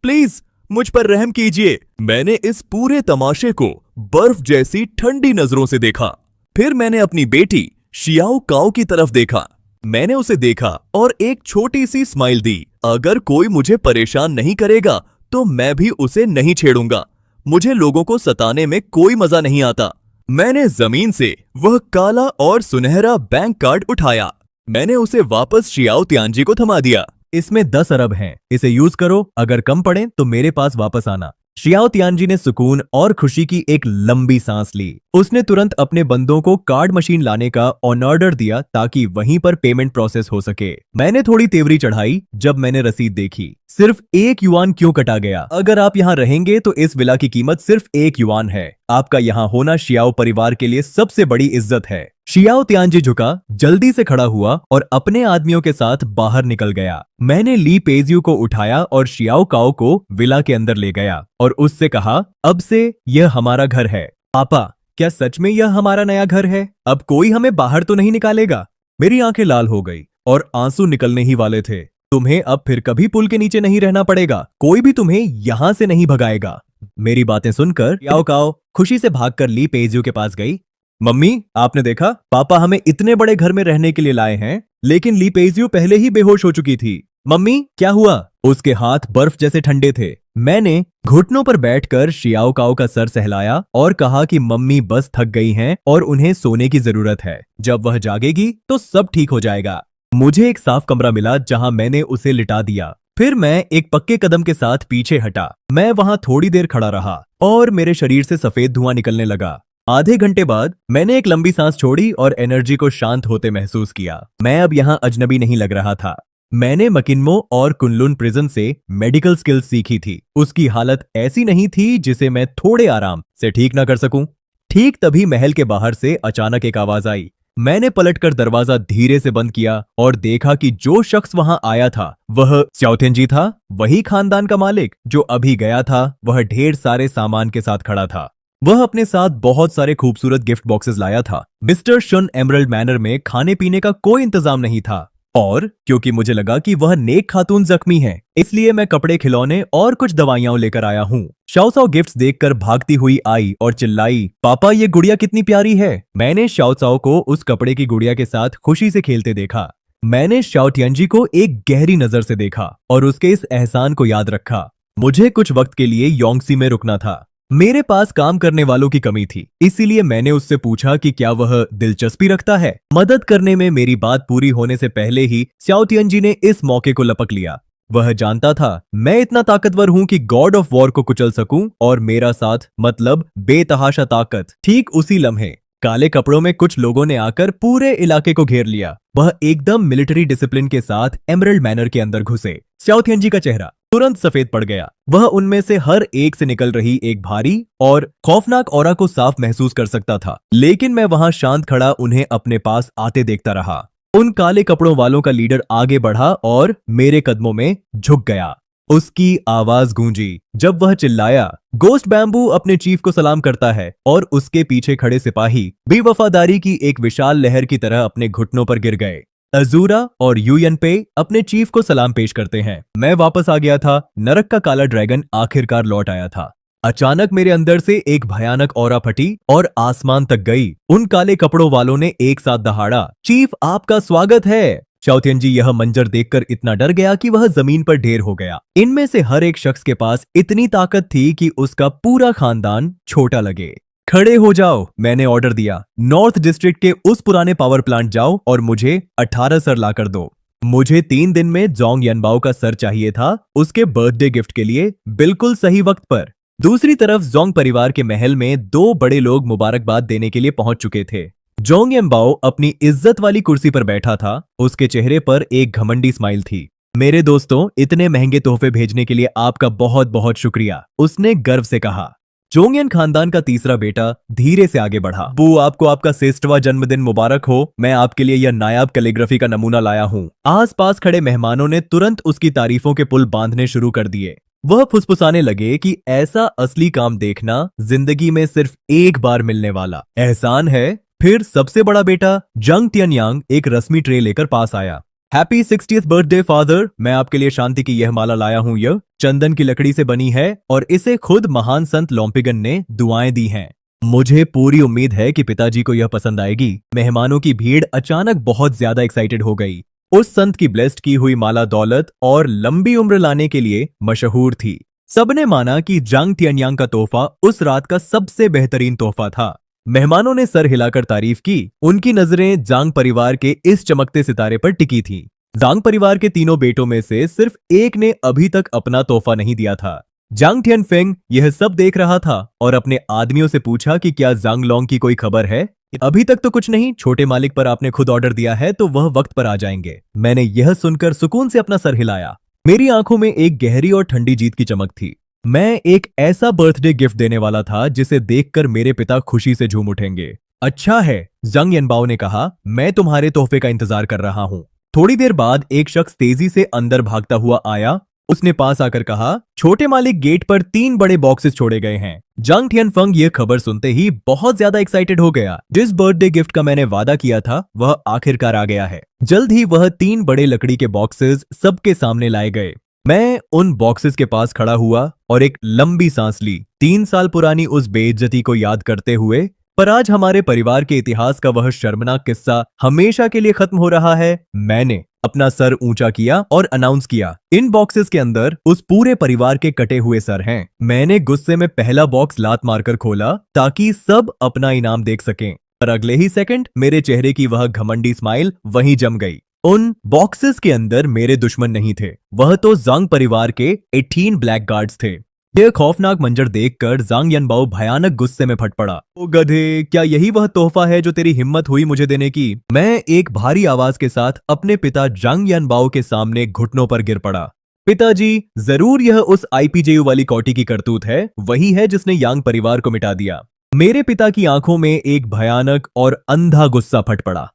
प्लीज मुझ पर रहम कीजिए। मैंने इस पूरे तमाशे को बर्फ जैसी ठंडी नजरों से देखा। फिर मैंने अपनी बेटी शियाओ काओ की तरफ देखा। मैंने उसे देखा और एक छोटी सी स्माइल दी। अगर कोई मुझे परेशान नहीं करेगा तो मैं भी उसे नहीं छेड़ूंगा। मुझे लोगों को सताने में कोई मजा नहीं आता। मैंने जमीन से वह काला और सुनहरा बैंक कार्ड उठाया। मैंने उसे वापस शियाओ तियानजी को थमा दिया। इसमें 10 अरब हैं, इसे यूज करो, अगर कम पड़े तो मेरे पास वापस आना। शियाओ तियानजी ने सुकून और खुशी की एक लंबी सांस ली। उसने तुरंत अपने बंदों को कार्ड मशीन लाने का ऑन ऑर्डर दिया ताकि वहीं पर पेमेंट प्रोसेस हो सके। मैंने थोड़ी तेवरी चढ़ाई जब मैंने रसीद देखी। सिर्फ 1 युआन क्यों कटा गया? अगर आप यहाँ रहेंगे तो इस विला की कीमत सिर्फ 1 युआन है। आपका यहाँ होना शियाओ परिवार के लिए सबसे बड़ी इज्जत है। शियाओ तियानजी झुका, जल्दी से खड़ा हुआ और अपने आदमियों के साथ बाहर निकल गया। मैंने ली पेजियो को उठाया और शियाओ काओ को विला के अंदर ले गया और उससे कहा, अब से यह हमारा घर है। पापा, क्या सच में यह हमारा नया घर है? अब कोई हमें बाहर तो नहीं निकालेगा? मेरी आंखें लाल हो गई और आंसू निकलने ही वाले थे। तुम्हें अब फिर कभी पुल के नीचे नहीं रहना पड़ेगा। कोई भी तुम्हें यहाँ से नहीं भगाएगा। मेरी बातें सुनकर याओ काओ खुशी से भागकर ली पेजियो के पास गई। मम्मी, आपने देखा, पापा हमें इतने बड़े घर में रहने के लिए लाए हैं, लेकिन ली पेजियो पहले ही बेहोश हो चुकी थी। मम्मी, क्या हुआ? उसके हाथ बर्फ जैसे ठंडे थे। मैंने घुटनों पर बैठकर शियाओ काओ का सर सहलाया और कहा कि मम्मी बस थक गई हैं और उन्हें सोने की जरूरत है। जब वह जागेगी तो सब ठीक हो जाएगा। मुझे एक साफ कमरा मिला जहां मैंने उसे लिटा दिया। फिर मैं एक पक्के कदम के साथ पीछे हटा। मैं वहां थोड़ी देर खड़ा रहा और मेरे शरीर से सफेद धुआं निकलने लगा। आधे घंटे बाद मैंने एक लंबी सांस छोड़ी और एनर्जी को शांत होते महसूस किया। मैं अब यहाँ अजनबी नहीं लग रहा था। मैंने मकिन्मो और कुनलुन प्रिजन से मेडिकल स्किल्स सीखी थी। उसकी हालत ऐसी नहीं थी जिसे मैं थोड़े आराम से ठीक ना कर सकूं। ठीक तभी महल के बाहर से अचानक एक आवाज आई। मैंने पलटकर दरवाजा धीरे से बंद किया और देखा कि जो शख्स वहां आया था वह स्याओथियनजी था। वही खानदान का मालिक जो अभी गया था। वह ढेर सारे सामान के साथ खड़ा था। वह अपने साथ बहुत सारे खूबसूरत गिफ्ट बॉक्सेस लाया था। मिस्टर शन एमरल्ड मैनर में खाने पीने का कोई इंतजाम नहीं था और क्योंकि मुझे लगा कि वह नेक खातून जख्मी है, इसलिए मैं कपड़े, खिलौने और कुछ दवाइयां लेकर आया हूँ। शाओसाओ गिफ्ट्स देखकर भागती हुई आई और चिल्लाई, पापा, ये गुड़िया कितनी प्यारी है। मैंने शाओसाओ को उस कपड़े की गुड़िया के साथ खुशी से खेलते देखा। मैंने शाओ तियानजी को एक गहरी नजर से देखा और उसके इस एहसान को याद रखा। मुझे कुछ वक्त के लिए योंगसी में रुकना था। मेरे पास काम करने वालों की कमी थी, इसीलिए मैंने उससे पूछा कि क्या वह दिलचस्पी रखता है। मदद करने में मेरी बात पूरी होने से पहले ही स्याओ तियानजी ने इस मौके को लपक लिया। वह जानता था मैं इतना ताकतवर हूं कि गॉड ऑफ वॉर को कुचल सकूं और मेरा साथ मतलब बेतहाशा ताकत। ठीक उसी लम्हे काले कपड़ों में कुछ लोगों ने आकर पूरे इलाके को घेर लिया। वह एकदम मिलिट्री डिसिप्लिन के साथ एमरल्ड मैनर के अंदर घुसे। स्याओ तियानजी का चेहरा तुरंत सफेद पड़ गया। वह उनमें से हर एक से निकल रही एक भारी और खौफनाक ऑरा को साफ महसूस कर सकता था, लेकिन मैं वहां शांत खड़ा उन्हें अपने पास आते देखता रहा। उन काले कपड़ों वालों का लीडर आगे बढ़ा और मेरे कदमों में झुक गया। उसकी आवाज गूंजी जब वह चिल्लाया, गोस्ट बैम्बू अपने चीफ को सलाम करता है। और उसके पीछे खड़े सिपाही बेवफादारी की एक विशाल लहर की तरह अपने घुटनों पर गिर गए। अजूरा और यूयनपे अपने चीफ को सलाम पेश करते हैं। मैं वापस आ गया था। नरक का काला ड्रैगन आखिरकार लौट आया था। अचानक मेरे अंदर से एक भयानक ऑरा फटी और आसमान तक गई। उन काले कपड़ों वालों ने एक साथ दहाड़ा, चीफ, आपका स्वागत है। शाओ तियानजी यह मंजर देखकर इतना डर गया कि वह जमीन पर ढेर हो गया। इनमें से हर एक शख्स के पास इतनी ताकत थी कि उसका पूरा खानदान छोटा लगे। खड़े हो जाओ, मैंने ऑर्डर दिया। नॉर्थ डिस्ट्रिक्ट के उस पुराने पावर प्लांट जाओ और मुझे 18 सर लाकर दो। मुझे 3 दिन में जोंग यनबाओ का सर चाहिए था, उसके बर्थडे गिफ्ट के लिए, बिल्कुल सही वक्त पर। दूसरी तरफ जोंग परिवार के महल में 2 बड़े लोग मुबारकबाद देने के लिए पहुंच चुके थे। जोंग यनबाओ अपनी इज्जत वाली कुर्सी पर बैठा था। उसके चेहरे पर एक घमंडी स्माइल थी। मेरे दोस्तों, इतने महंगे तोहफे भेजने के लिए आपका बहुत बहुत शुक्रिया, उसने गर्व से कहा। जोंगयन खानदान का तीसरा बेटा धीरे से आगे बढ़ा। बू, आपको आपका 60वां जन्मदिन मुबारक हो। मैं आपके लिए यह नायाब कैलीग्राफी का नमूना लाया हूँ। आसपास खड़े मेहमानों ने तुरंत उसकी तारीफों के पुल बांधने शुरू कर दिए। वह फुसफुसाने लगे कि ऐसा असली काम देखना जिंदगी में सिर्फ एक बार मिलने वाला एहसान है। फिर सबसे बड़ा बेटा जंग टियनयांग एक रस्मी ट्रे लेकर पास आया। हैप्पी 60th बर्थडे फादर, मैं आपके लिए शांति की यह माला लाया हूं। यह चंदन की लकड़ी से बनी है और इसे खुद महान संत लोम्पिगन ने दुआएं दी हैं। मुझे पूरी उम्मीद है कि पिताजी को यह पसंद आएगी। मेहमानों की भीड़ अचानक बहुत ज्यादा एक्साइटेड हो गई। उस संत की ब्लेस्ड की हुई माला दौलत और लंबी उम्र लाने के लिए मशहूर थी। सबने माना कि जांग टियनयांग का तोहफा उस रात का सबसे बेहतरीन तोहफा था। मेहमानों ने सर हिलाकर तारीफ की। उनकी नजरें जांग परिवार के इस चमकते सितारे पर टिकी थी। जांग परिवार के तीनों बेटों में से सिर्फ एक ने अभी तक अपना तोहफा नहीं दिया था। जांग टियनफेंग यह सब देख रहा था और अपने आदमियों से पूछा कि क्या जांग लोंग की कोई खबर है। अभी तक तो कुछ नहीं, छोटे मालिक पर आपने खुद ऑर्डर दिया है तो वह वक्त पर आ जाएंगे। मैंने यह सुनकर सुकून से अपना सर हिलाया। मेरी आंखों में एक गहरी और ठंडी जीत की चमक थी। मैं एक ऐसा बर्थडे गिफ्ट देने वाला था जिसे देखकर मेरे पिता खुशी से झूम उठेंगे। अच्छा है, जंग यनबाओ ने कहा, मैं तुम्हारे तोहफे का इंतजार कर रहा हूँ। थोड़ी देर बाद एक शख्स तेजी से अंदर भागता हुआ आया। उसने पास आकर कहा, छोटे मालिक, गेट पर 3 बड़े बॉक्सेस छोड़े गए हैं। जांग टियनफेंग यह खबर सुनते ही बहुत ज्यादा एक्साइटेड हो गया। जिस बर्थडे गिफ्ट का मैंने वादा किया था वह आखिरकार आ गया है। जल्द ही वह 3 बड़े लकड़ी के बॉक्सेस सबके सामने लाए गए। मैं उन बॉक्सेस के पास खड़ा हुआ और एक लंबी सांस ली, 3 साल पुरानी उस बेइज्जती को याद करते हुए। पर आज हमारे परिवार के इतिहास का वह शर्मनाक किस्सा हमेशा के लिए खत्म हो रहा है। मैंने अपना सर ऊंचा किया और अनाउंस किया, इन बॉक्सेस के अंदर उस पूरे परिवार के कटे हुए सर हैं। मैंने गुस्से में पहला बॉक्स लात मारकर खोला ताकि सब अपना इनाम देख सकें, पर अगले ही सेकंड मेरे चेहरे की वह घमंडी स्माइल वहीं जम गई। उन बॉक्सेस के अंदर मेरे दुश्मन नहीं थे, वह तो जांग परिवार के 18 ब्लैक गार्ड्स थे। यह खौफनाक मंजर देखकर जांग यनबाओ भयानक गुस्से में फट पड़ा। ओ गधे, क्या यही वह तोहफा है जो तेरी हिम्मत हुई मुझे देने की? मैं एक भारी आवाज के साथ अपने पिता जांग यनबाओ के सामने घुटनों पर गिर पड़ा। पिताजी, जरूर यह उस आईपीजेयू वाली कौटी की करतूत है, वही है जिसने यांग परिवार को मिटा दिया। मेरे पिता की आंखों में एक भयानक और अंधा गुस्सा फट पड़ा।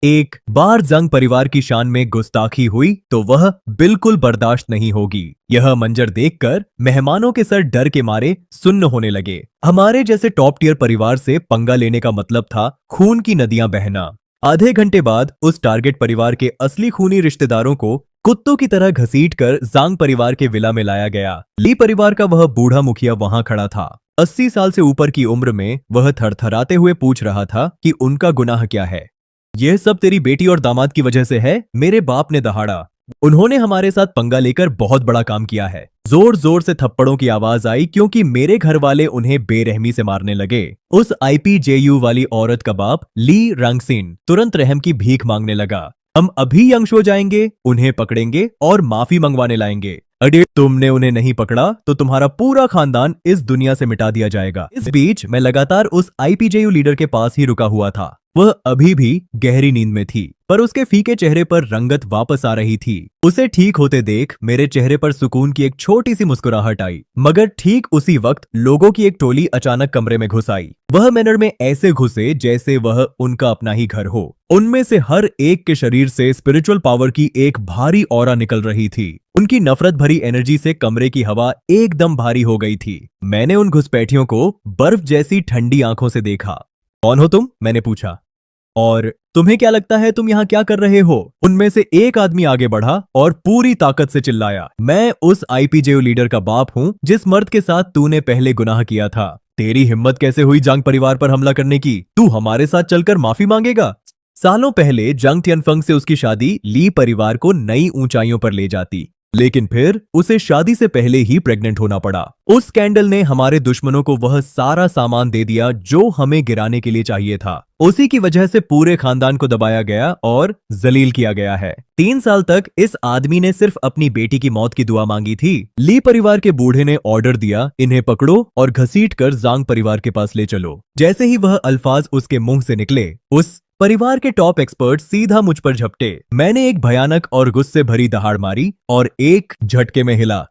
एक बार जंग परिवार की शान में गुस्ताखी हुई तो वह बिल्कुल बर्दाश्त नहीं होगी। यह मंजर देखकर मेहमानों के सर डर के मारे सुन्न होने लगे। हमारे जैसे टॉप टियर परिवार से पंगा लेने का मतलब था खून की नदियां बहना। आधे घंटे बाद उस टारगेट परिवार के असली खूनी रिश्तेदारों को कुत्तों की तरह घसीटकर जांग परिवार के विला में लाया गया। ली परिवार का वह बूढ़ा मुखिया वहां खड़ा था। 80 साल से ऊपर की उम्र में वह थरथराते हुए पूछ रहा था कि उनका गुनाह क्या है। यह सब तेरी बेटी और दामाद की वजह से है, मेरे बाप ने दहाड़ा। उन्होंने हमारे साथ पंगा लेकर बहुत बड़ा काम किया है। जोर जोर से थप्पड़ों की आवाज आई क्योंकि मेरे घर वाले उन्हें बेरहमी से मारने लगे। उस आईपीजेयू वाली औरत का बाप ली रंगसिन तुरंत रहम की भीख मांगने लगा। हम अभी यंगशो जाएंगे, उन्हें पकड़ेंगे और माफी मंगवाने लाएंगे। अरे तुमने उन्हें नहीं पकड़ा तो तुम्हारा पूरा खानदान इस दुनिया से मिटा दिया जाएगा। इस बीच मैं लगातार उस आईपीजेयू लीडर के पास ही रुका हुआ था। वह अभी भी गहरी नींद में थी, पर उसके फीके चेहरे पर रंगत वापस आ रही थी। उसे ठीक होते देख मेरे चेहरे पर सुकून की एक छोटी सी मुस्कुराहट आई। मगर ठीक उसी वक्त लोगों की एक टोली अचानक कमरे में घुस आई। वह मैनर में ऐसे घुसे जैसे वह उनका अपना ही घर हो। उनमें से हर एक के शरीर से स्पिरिचुअल पावर की एक भारी ऑरा निकल रही थी। उनकी नफरत भरी एनर्जी से कमरे की हवा एकदम भारी हो गई थी। मैंने उन घुसपैठियों को बर्फ जैसी ठंडी आंखों से देखा। कौन हो तुम? मैंने पूछा। और तुम्हें क्या लगता है तुम यहाँ क्या कर रहे हो? उनमें से एक आदमी आगे बढ़ा और पूरी ताकत से चिल्लाया, मैं उस आईपीजेयू लीडर का बाप हूँ जिस मर्द के साथ तूने पहले गुनाह किया था। तेरी हिम्मत कैसे हुई जांग परिवार पर हमला करने की? तू हमारे साथ चलकर माफी मांगेगा? सालों पहले जांग टियनफेंग से उसकी शादी ली परिवार को नई ऊंचाइयों पर ले जाती, लेकिन फिर उसे शादी से पहले ही प्रेग्नेंट होना पड़ा। उस स्कैंडल ने हमारे दुश्मनों को वह सारा सामान दे दिया जो हमें गिराने के लिए चाहिए था। उसी की वजह से पूरे खानदान को दबाया गया और जलील किया गया है। 3 साल तक इस आदमी ने सिर्फ अपनी बेटी की मौत की दुआ मांगी थी। ली परिवार के बूढ़े ने ऑर्डर दिया, इन्हें पकड़ो और घसीटकर जांग परिवार के पास ले चलो। जैसे ही वह अल्फाज उसके मुंह से निकले, उस परिवार के टॉप एक्सपर्ट सीधा मुझ पर झपटे। मैंने एक भयानक और गुस्से भरी दहाड़ मारी और एक झटके में हिला।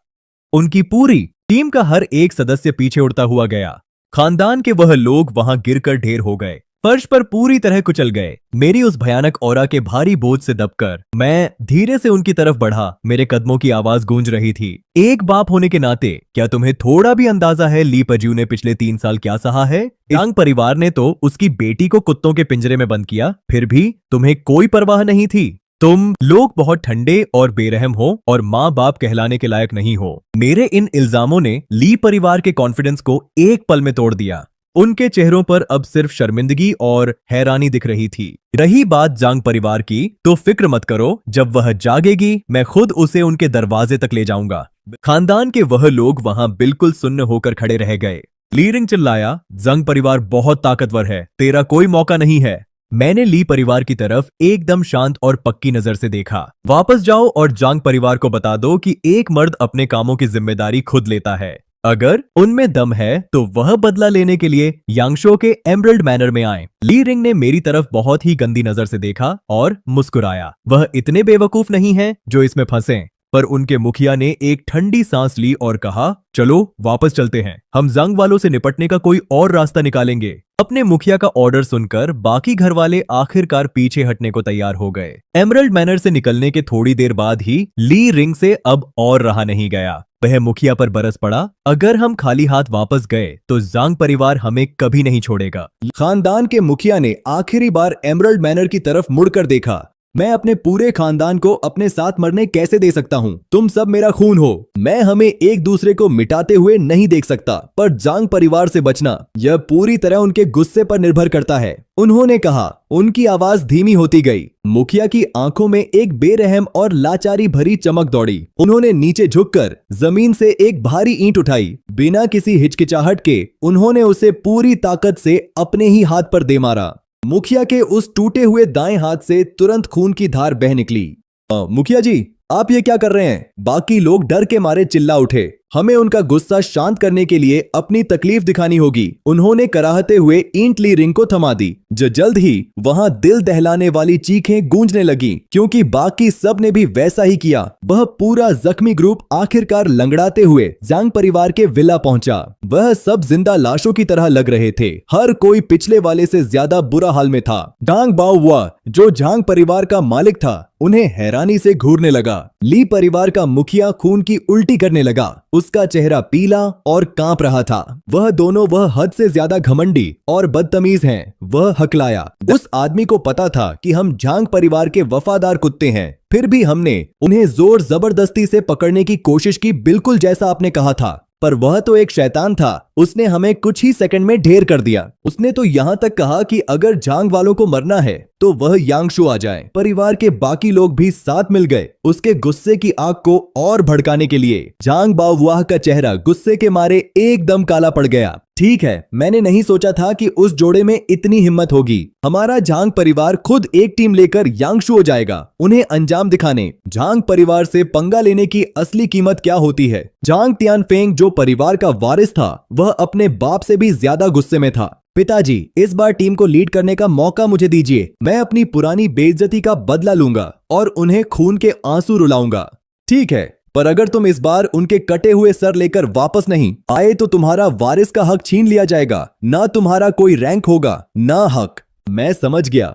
उनकी पूरी टीम का हर एक सदस्य पीछे उड़ता हुआ गया। खानदान के वह लोग वहां गिरकर ढेर हो गए, फर्श पर पूरी तरह कुचल गए। मेरी उस भयानक ऑरा के भारी बोझ से दबकर मैं धीरे से उनकी तरफ बढ़ा। मेरे कदमों की आवाज गूंज रही थी। एक बाप होने के नाते क्या तुम्हें थोड़ा भी अंदाजा है ली पजियू ने पिछले 3 साल क्या सहा है? यांग परिवार ने तो उसकी बेटी को कुत्तों के पिंजरे में बंद किया, फिर भी तुम्हें कोई परवाह नहीं थी। तुम लोग बहुत ठंडे और बेरहम हो और माँ बाप कहलाने के लायक नहीं हो। मेरे इन इल्जामों ने ली परिवार के कॉन्फिडेंस को एक पल में तोड़ दिया। उनके चेहरों पर अब सिर्फ शर्मिंदगी और हैरानी दिख रही थी। रही बात जांग परिवार की, तो फिक्र मत करो, जब वह जागेगी मैं खुद उसे उनके दरवाजे तक ले जाऊंगा। खानदान के वह लोग वहां बिल्कुल सुन्न होकर खड़े रह गए। ली रिंग चिल्लाया, जंग परिवार बहुत ताकतवर है, तेरा कोई मौका नहीं है। मैंने ली परिवार की तरफ एकदम शांत और पक्की नजर से देखा। वापस जाओ और जांग परिवार को बता दो कि एक मर्द अपने कामों की जिम्मेदारी खुद लेता है। अगर उनमें दम है तो वह बदला लेने के लिए यांगशो के एमरल्ड मैनर में आए। ली रिंग ने मेरी तरफ बहुत ही गंदी नजर से देखा और मुस्कुराया। वह इतने बेवकूफ नहीं है जो इसमें फंसे। पर उनके मुखिया ने एक ठंडी सांस ली और कहा, चलो वापस चलते हैं, हम जंग वालों से निपटने का कोई और रास्ता निकालेंगे। अपने मुखिया का ऑर्डर सुनकर बाकी घर वाले आखिरकार पीछे हटने को तैयार हो गए। एमरल्ड मैनर से निकलने के थोड़ी देर बाद ही ली रिंग से अब और रहा नहीं गया। वह मुखिया पर बरस पड़ा, अगर हम खाली हाथ वापस गए तो जांग परिवार हमें कभी नहीं छोड़ेगा। खानदान के मुखिया ने आखिरी बार एमरल्ड मैनर की तरफ मुड़कर देखा। मैं अपने पूरे खानदान को अपने साथ मरने कैसे दे सकता हूँ? तुम सब मेरा खून हो। मैं हमें एक दूसरे को मिटाते हुए नहीं देख सकता, पर जांग परिवार से बचना यह पूरी तरह उनके गुस्से पर निर्भर करता है, उन्होंने कहा। उनकी आवाज धीमी होती गई। मुखिया की आंखों में एक बेरहम और लाचारी भरी चमक दौड़ी। उन्होंने नीचे झुककर जमीन से एक भारी ईंट उठाई। बिना किसी हिचकिचाहट के उन्होंने उसे पूरी ताकत से अपने ही हाथ पर दे मारा। मुखिया के उस टूटे हुए दाएं हाथ से तुरंत खून की धार बह निकली। मुखिया जी, आप ये क्या कर रहे हैं? बाकी लोग डर के मारे चिल्ला उठे। हमें उनका गुस्सा शांत करने के लिए अपनी तकलीफ दिखानी होगी। उन्होंने कराहते हुए ईंट ली रिंग को थमा दी। जो जल्द ही वहां दिल दहलाने वाली चीखें गूंजने लगी, क्योंकि बाकी सब ने भी वैसा ही किया। वह पूरा जख्मी ग्रुप आखिरकार लंगड़ाते हुए जांग परिवार के विला पहुंचा। वह सब जिंदा लाशों की तरह लग रहे थे। हर कोई पिछले वाले से ज्यादा बुरा हाल में था। डांग बाओ हुआ, जो जांग परिवार का मालिक था, उन्हें हैरानी से घूरने लगा। ली परिवार का मुखिया खून की उल्टी करने लगा। उसका चेहरा पीला और कांप रहा था। वह दोनों हद से ज्यादा घमंडी और बदतमीज हैं। वह हकलाया। उस आदमी को पता था कि हम जांग परिवार के वफादार कुत्ते हैं, फिर भी हमने उन्हें जोर जबरदस्ती से पकड़ने की कोशिश की, बिल्कुल जैसा आपने कहा था। पर वह तो एक शैतान था। उसने हमें कुछ ही सेकंड में ढेर कर दिया। उसने तो यहाँ तक कहा कि अगर जांग वालों को मरना है तो वह यांगशु आ जाए। परिवार के बाकी लोग भी साथ मिल गए उसके गुस्से की आग को और भड़काने के लिए। जांग बाओहुआ का चेहरा गुस्से के मारे एकदम काला पड़ गया। ठीक है, मैंने नहीं सोचा था कि उस जोड़े में इतनी हिम्मत होगी। हमारा जांग परिवार खुद एक टीम लेकर यांगशु हो जाएगा उन्हें अंजाम दिखाने। जांग परिवार से पंगा लेने की असली कीमत क्या होती है? जांग तियानफेंग, जो परिवार का वारिस था, वह अपने बाप से भी ज्यादा गुस्से में था। पिताजी, इस बार टीम को लीड करने का मौका मुझे दीजिए। मैं अपनी पुरानी बेइज्जती का बदला लूंगा और उन्हें खून के आंसू रुलाऊंगा। ठीक है, पर अगर तुम इस बार उनके कटे हुए सर लेकर वापस नहीं आए तो तुम्हारा वारिस का हक छीन लिया जाएगा। ना तुम्हारा कोई रैंक होगा, ना हक। मैं समझ गया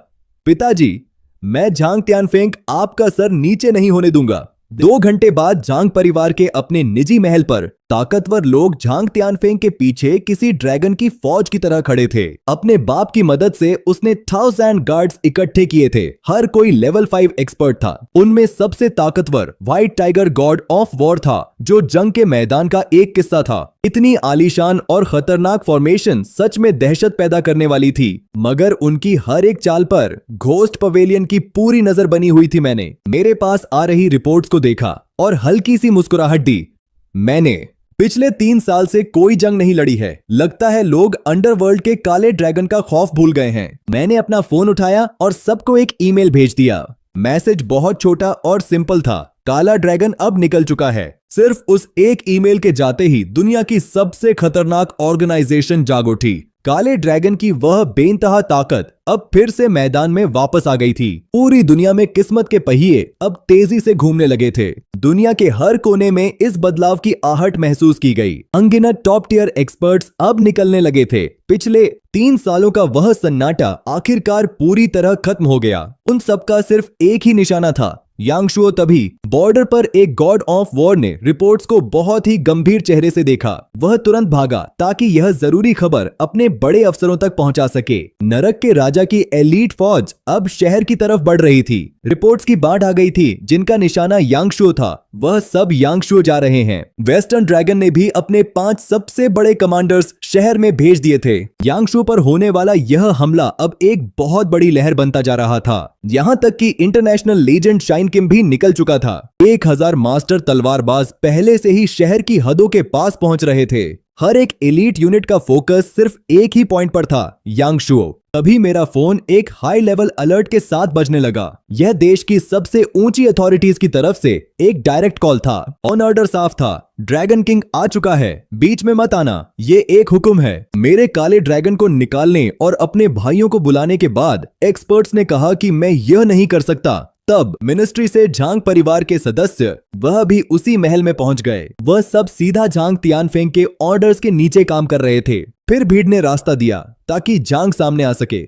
पिताजी। मैं जांग तियानफेंग आपका सर नीचे नहीं होने दूंगा। 2 घंटे बाद जांग परिवार के अपने निजी महल पर ताकतवर लोग जांग तियानफेंग के पीछे किसी ड्रैगन की फौज की तरह खड़े थे। अपने बाप की मदद से उसने 1000 गार्ड्स इकट्ठे किए थे। हर कोई लेवल 5 एक्सपर्ट था। उनमें सबसे ताकतवर white tiger god of war था, जो जंग के मैदान का एक किस्सा था। इतनी आलीशान और खतरनाक फॉर्मेशन सच में दहशत पैदा करने वाली थी, मगर उनकी हर एक चाल पर घोस्ट पवेलियन की पूरी नजर बनी हुई थी। मैंने मेरे पास आ रही रिपोर्ट्स को देखा और हल्की सी मुस्कुराहट दी। मैंने पिछले 3 साल से कोई जंग नहीं लड़ी है। लगता है लोग अंडरवर्ल्ड के काले ड्रैगन का खौफ भूल गए हैं। मैंने अपना फोन उठाया और सबको एक ईमेल भेज दिया। मैसेज बहुत छोटा और सिंपल था। काला ड्रैगन अब निकल चुका है। सिर्फ उस एक ईमेल के जाते ही दुनिया की सबसे खतरनाक ऑर्गेनाइजेशन जाग उठी। काले ड्रैगन की वह बेइंतहा ताकत अब फिर से मैदान में वापस आ गई थी। पूरी दुनिया में किस्मत के पहिए अब तेजी से घूमने लगे थे। दुनिया के हर कोने में इस बदलाव की आहट महसूस की गई। अनगिनत टॉप टियर एक्सपर्ट्स अब निकलने लगे थे। पिछले 3 सालों का वह सन्नाटा आखिरकार पूरी तरह खत्म हो गया। उन सबका सिर्फ एक ही निशाना था, यांगशुओ। तभी बॉर्डर पर एक गॉड ऑफ वॉर ने रिपोर्ट्स को बहुत ही गंभीर चेहरे से देखा। वह तुरंत भागा ताकि यह जरूरी खबर अपने बड़े अफसरों तक पहुंचा सके। नरक के राजा की एलीट फौज अब शहर की तरफ बढ़ रही थी। रिपोर्ट्स की बाढ़ आ गई थी। जिनका निशाना यांगशो था वह सब यांगशो जा रहे हैं। वेस्टर्न ड्रैगन ने भी अपने 5 सबसे बड़े कमांडर्स शहर में भेज दिए थे। यांगशो पर होने वाला यह हमला अब एक बहुत बड़ी लहर बनता जा रहा था। यहाँ तक कि इंटरनेशनल लीजेंड शाइन किम भी निकल चुका था। 1000 मास्टर तलवारबाज पहले से ही शहर की हदों के पास पहुंच रहे थे। हर एक एलीट यूनिट का फोकस सिर्फ एक ही पॉइंट पर था, यांगशो। तभी मेरा फोन एक हाई लेवल अलर्ट के साथ बजने लगा। यह देश की सबसे ऊंची अथॉरिटीज की तरफ से एक डायरेक्ट कॉल था। ऑन ऑर्डर साफ था, ड्रैगन किंग आ चुका है, बीच में मत आना, ये एक हुक्म है। मेरे काले ड्रैगन को निकालने और अपने भाइयों को बुलाने के बाद एक्सपर्ट्स ने कहा कि मैं यह नहीं कर सकता। तब मिनिस्ट्री से झांग परिवार के सदस्य वह भी उसी महल में पहुंच गए। वह सब सीधा झांग तियानफेंग के ऑर्डर्स के नीचे काम कर रहे थे। फिर भीड़ ने रास्ता दिया ताकि झांग सामने आ सके।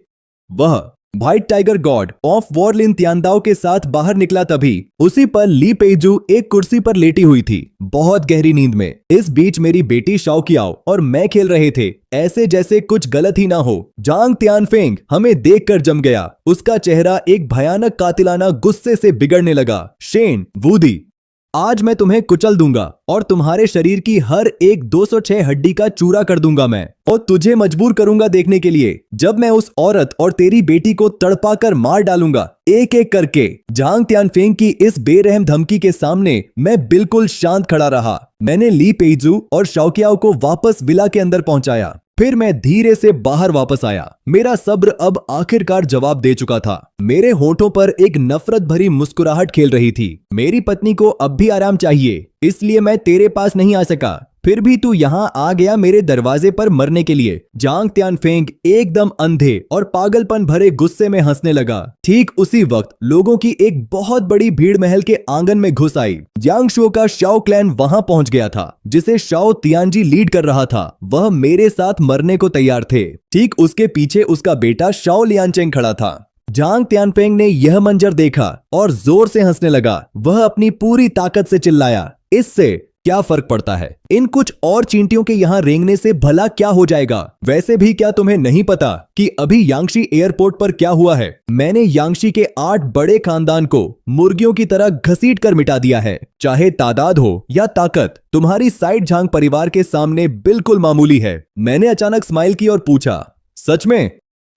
वह white tiger god of war Lin Tiandao के साथ बाहर निकला। तभी उसी पर ली पेइजू एक कुर्सी पर लेटी हुई थी, बहुत गहरी नींद में। इस बीच मेरी बेटी शाओकियाओ और मैं खेल रहे थे, ऐसे जैसे कुछ गलत ही ना हो। झांग तियानफेंग हमें देखकर जम गया। उसका चेहरा एक भयानक कातिलाना गुस्से से बिगड़ने लगा। शेन वूदी, आज मैं तुम्हें कुचल दूंगा और तुम्हारे शरीर की हर एक 206 हड्डी का चूरा कर दूंगा मैं, और तुझे मजबूर करूंगा देखने के लिए जब मैं उस औरत और तेरी बेटी को तड़पा कर मार डालूंगा एक एक करके। झांग तियानफेंग की इस बेरहम धमकी के सामने मैं बिल्कुल शांत खड़ा रहा। मैंने ली पेइजू और शाओकियाओ को वापस विला के अंदर पहुंचाया। फिर मैं धीरे से बाहर वापस आया। मेरा सब्र अब आखिरकार जवाब दे चुका था। मेरे होठों पर एक नफरत भरी मुस्कुराहट खेल रही थी। मेरी पत्नी को अब भी आराम चाहिए, इसलिए मैं तेरे पास नहीं आ सका। फिर भी तू यहाँ आ गया मेरे दरवाजे पर मरने के लिए। झांग तियानफेंग एकदम अंधे और पागलपन भरे गुस्से में हंसने लगा। ठीक उसी वक्त लोगों की एक बहुत बड़ी भीड़ महल के आंगन में घुस आई। यांगशो का शाओ क्लैन वहां पहुंच गया था, जिसे शाओ तियानजी लीड कर रहा था। वह मेरे साथ मरने को तैयार थे। ठीक उसके पीछे उसका बेटा शाओ लियांचेंग खड़ा था। झांग तियानफेंग ने यह मंजर देखा और जोर से हंसने लगा। वह अपनी पूरी ताकत से चिल्लाया, इससे क्या फर्क पड़ता है? इन कुछ और चींटियों के यहाँ रेंगने से भला क्या हो जाएगा? वैसे भी क्या तुम्हें नहीं पता कि अभी यांगशी एयरपोर्ट पर क्या हुआ है? मैंने यांगशी के 8 बड़े खानदान को मुर्गियों की तरह घसीट कर मिटा दिया है। चाहे तादाद हो या ताकत, तुम्हारी साइड झांग परिवार के सामने बिल्कुल मामूली है। मैंने अचानक स्माइल की और पूछा, सच में?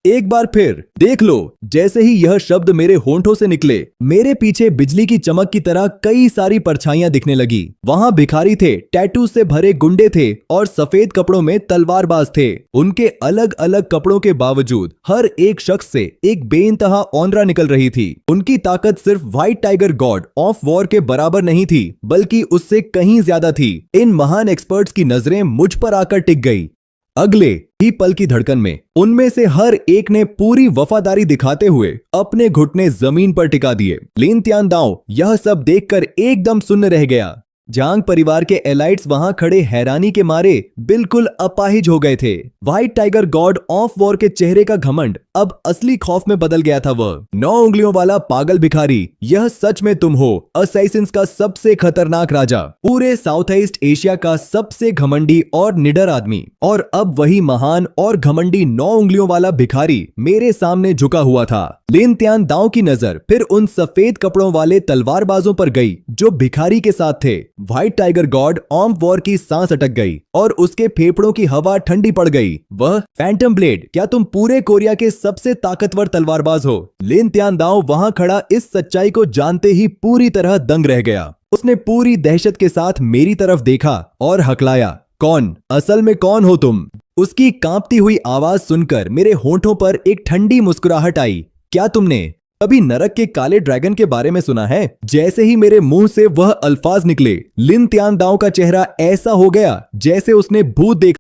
एक बार फिर देख लो। जैसे ही यह शब्द मेरे होंठों से निकले, मेरे पीछे बिजली की चमक की तरह कई सारी परछाइयां दिखने लगी। वहां भिखारी थे, टैटू से भरे गुंडे थे और सफेद कपड़ों में तलवारबाज थे। उनके अलग अलग कपड़ों के बावजूद हर एक शख्स से एक बेइंतहा ऑनरा निकल रही थी। उनकी ताकत सिर्फ white tiger god of war के बराबर नहीं थी, बल्कि उससे कहीं ज्यादा थी। इन महान एक्सपर्ट्स की नजरें मुझ पर आकर टिक गई। अगले ही पल की धड़कन में उनमें से हर एक ने पूरी वफादारी दिखाते हुए अपने घुटने जमीन पर टिका दिए। लिन तियानदाओ यह सब देखकर एकदम सुन्न रह गया। झांग परिवार के एलाइट्स वहां खड़े हैरानी के मारे बिल्कुल अपाहिज हो गए थे। White tiger god of war के चेहरे का घमंड अब असली खौफ में बदल गया था। वह 9 उंगलियों वाला पागल भिखारी, यह सच में तुम हो, असैसिन्स का सबसे खतरनाक राजा, पूरे साउथ ईस्ट एशिया का सबसे घमंडी और निडर आदमी। और अब वही महान और घमंडी 9 उंगलियों वाला भिखारी मेरे सामने झुका हुआ था। लिन तियानदाओ की नजर फिर उन सफेद कपड़ों वाले तलवारबाजों पर गई जो भिखारी के साथ थे। White tiger god of war की सांस अटक गई और उसके फेफड़ों की हवा ठंडी पड़ गई। वह फैंटम ब्लेड, क्या तुम पूरे कोरिया के सबसे ताकतवर तलवारबाज हो? लिन तियानदाओ वहां खड़ा इस सच्चाई को जानते ही पूरी तरह दंग रह गया। उसने पूरी दहशत के साथ मेरी तरफ देखा और हकलाया, कौन? असल में कौन हो तुम? उसकी कांपती हुई आवाज सुनकर मेरे होंठों पर एक ठंडी मुस्कुराहट आई। क्या तुमने कभी नरक के काले ड्रैगन के बारे में सुना है? जैसे ही मेरे मुंह से वह अल्फाज निकले, लिन तियानदाओ का चेहरा ऐसा हो गया जैसे उसने भूत देखा।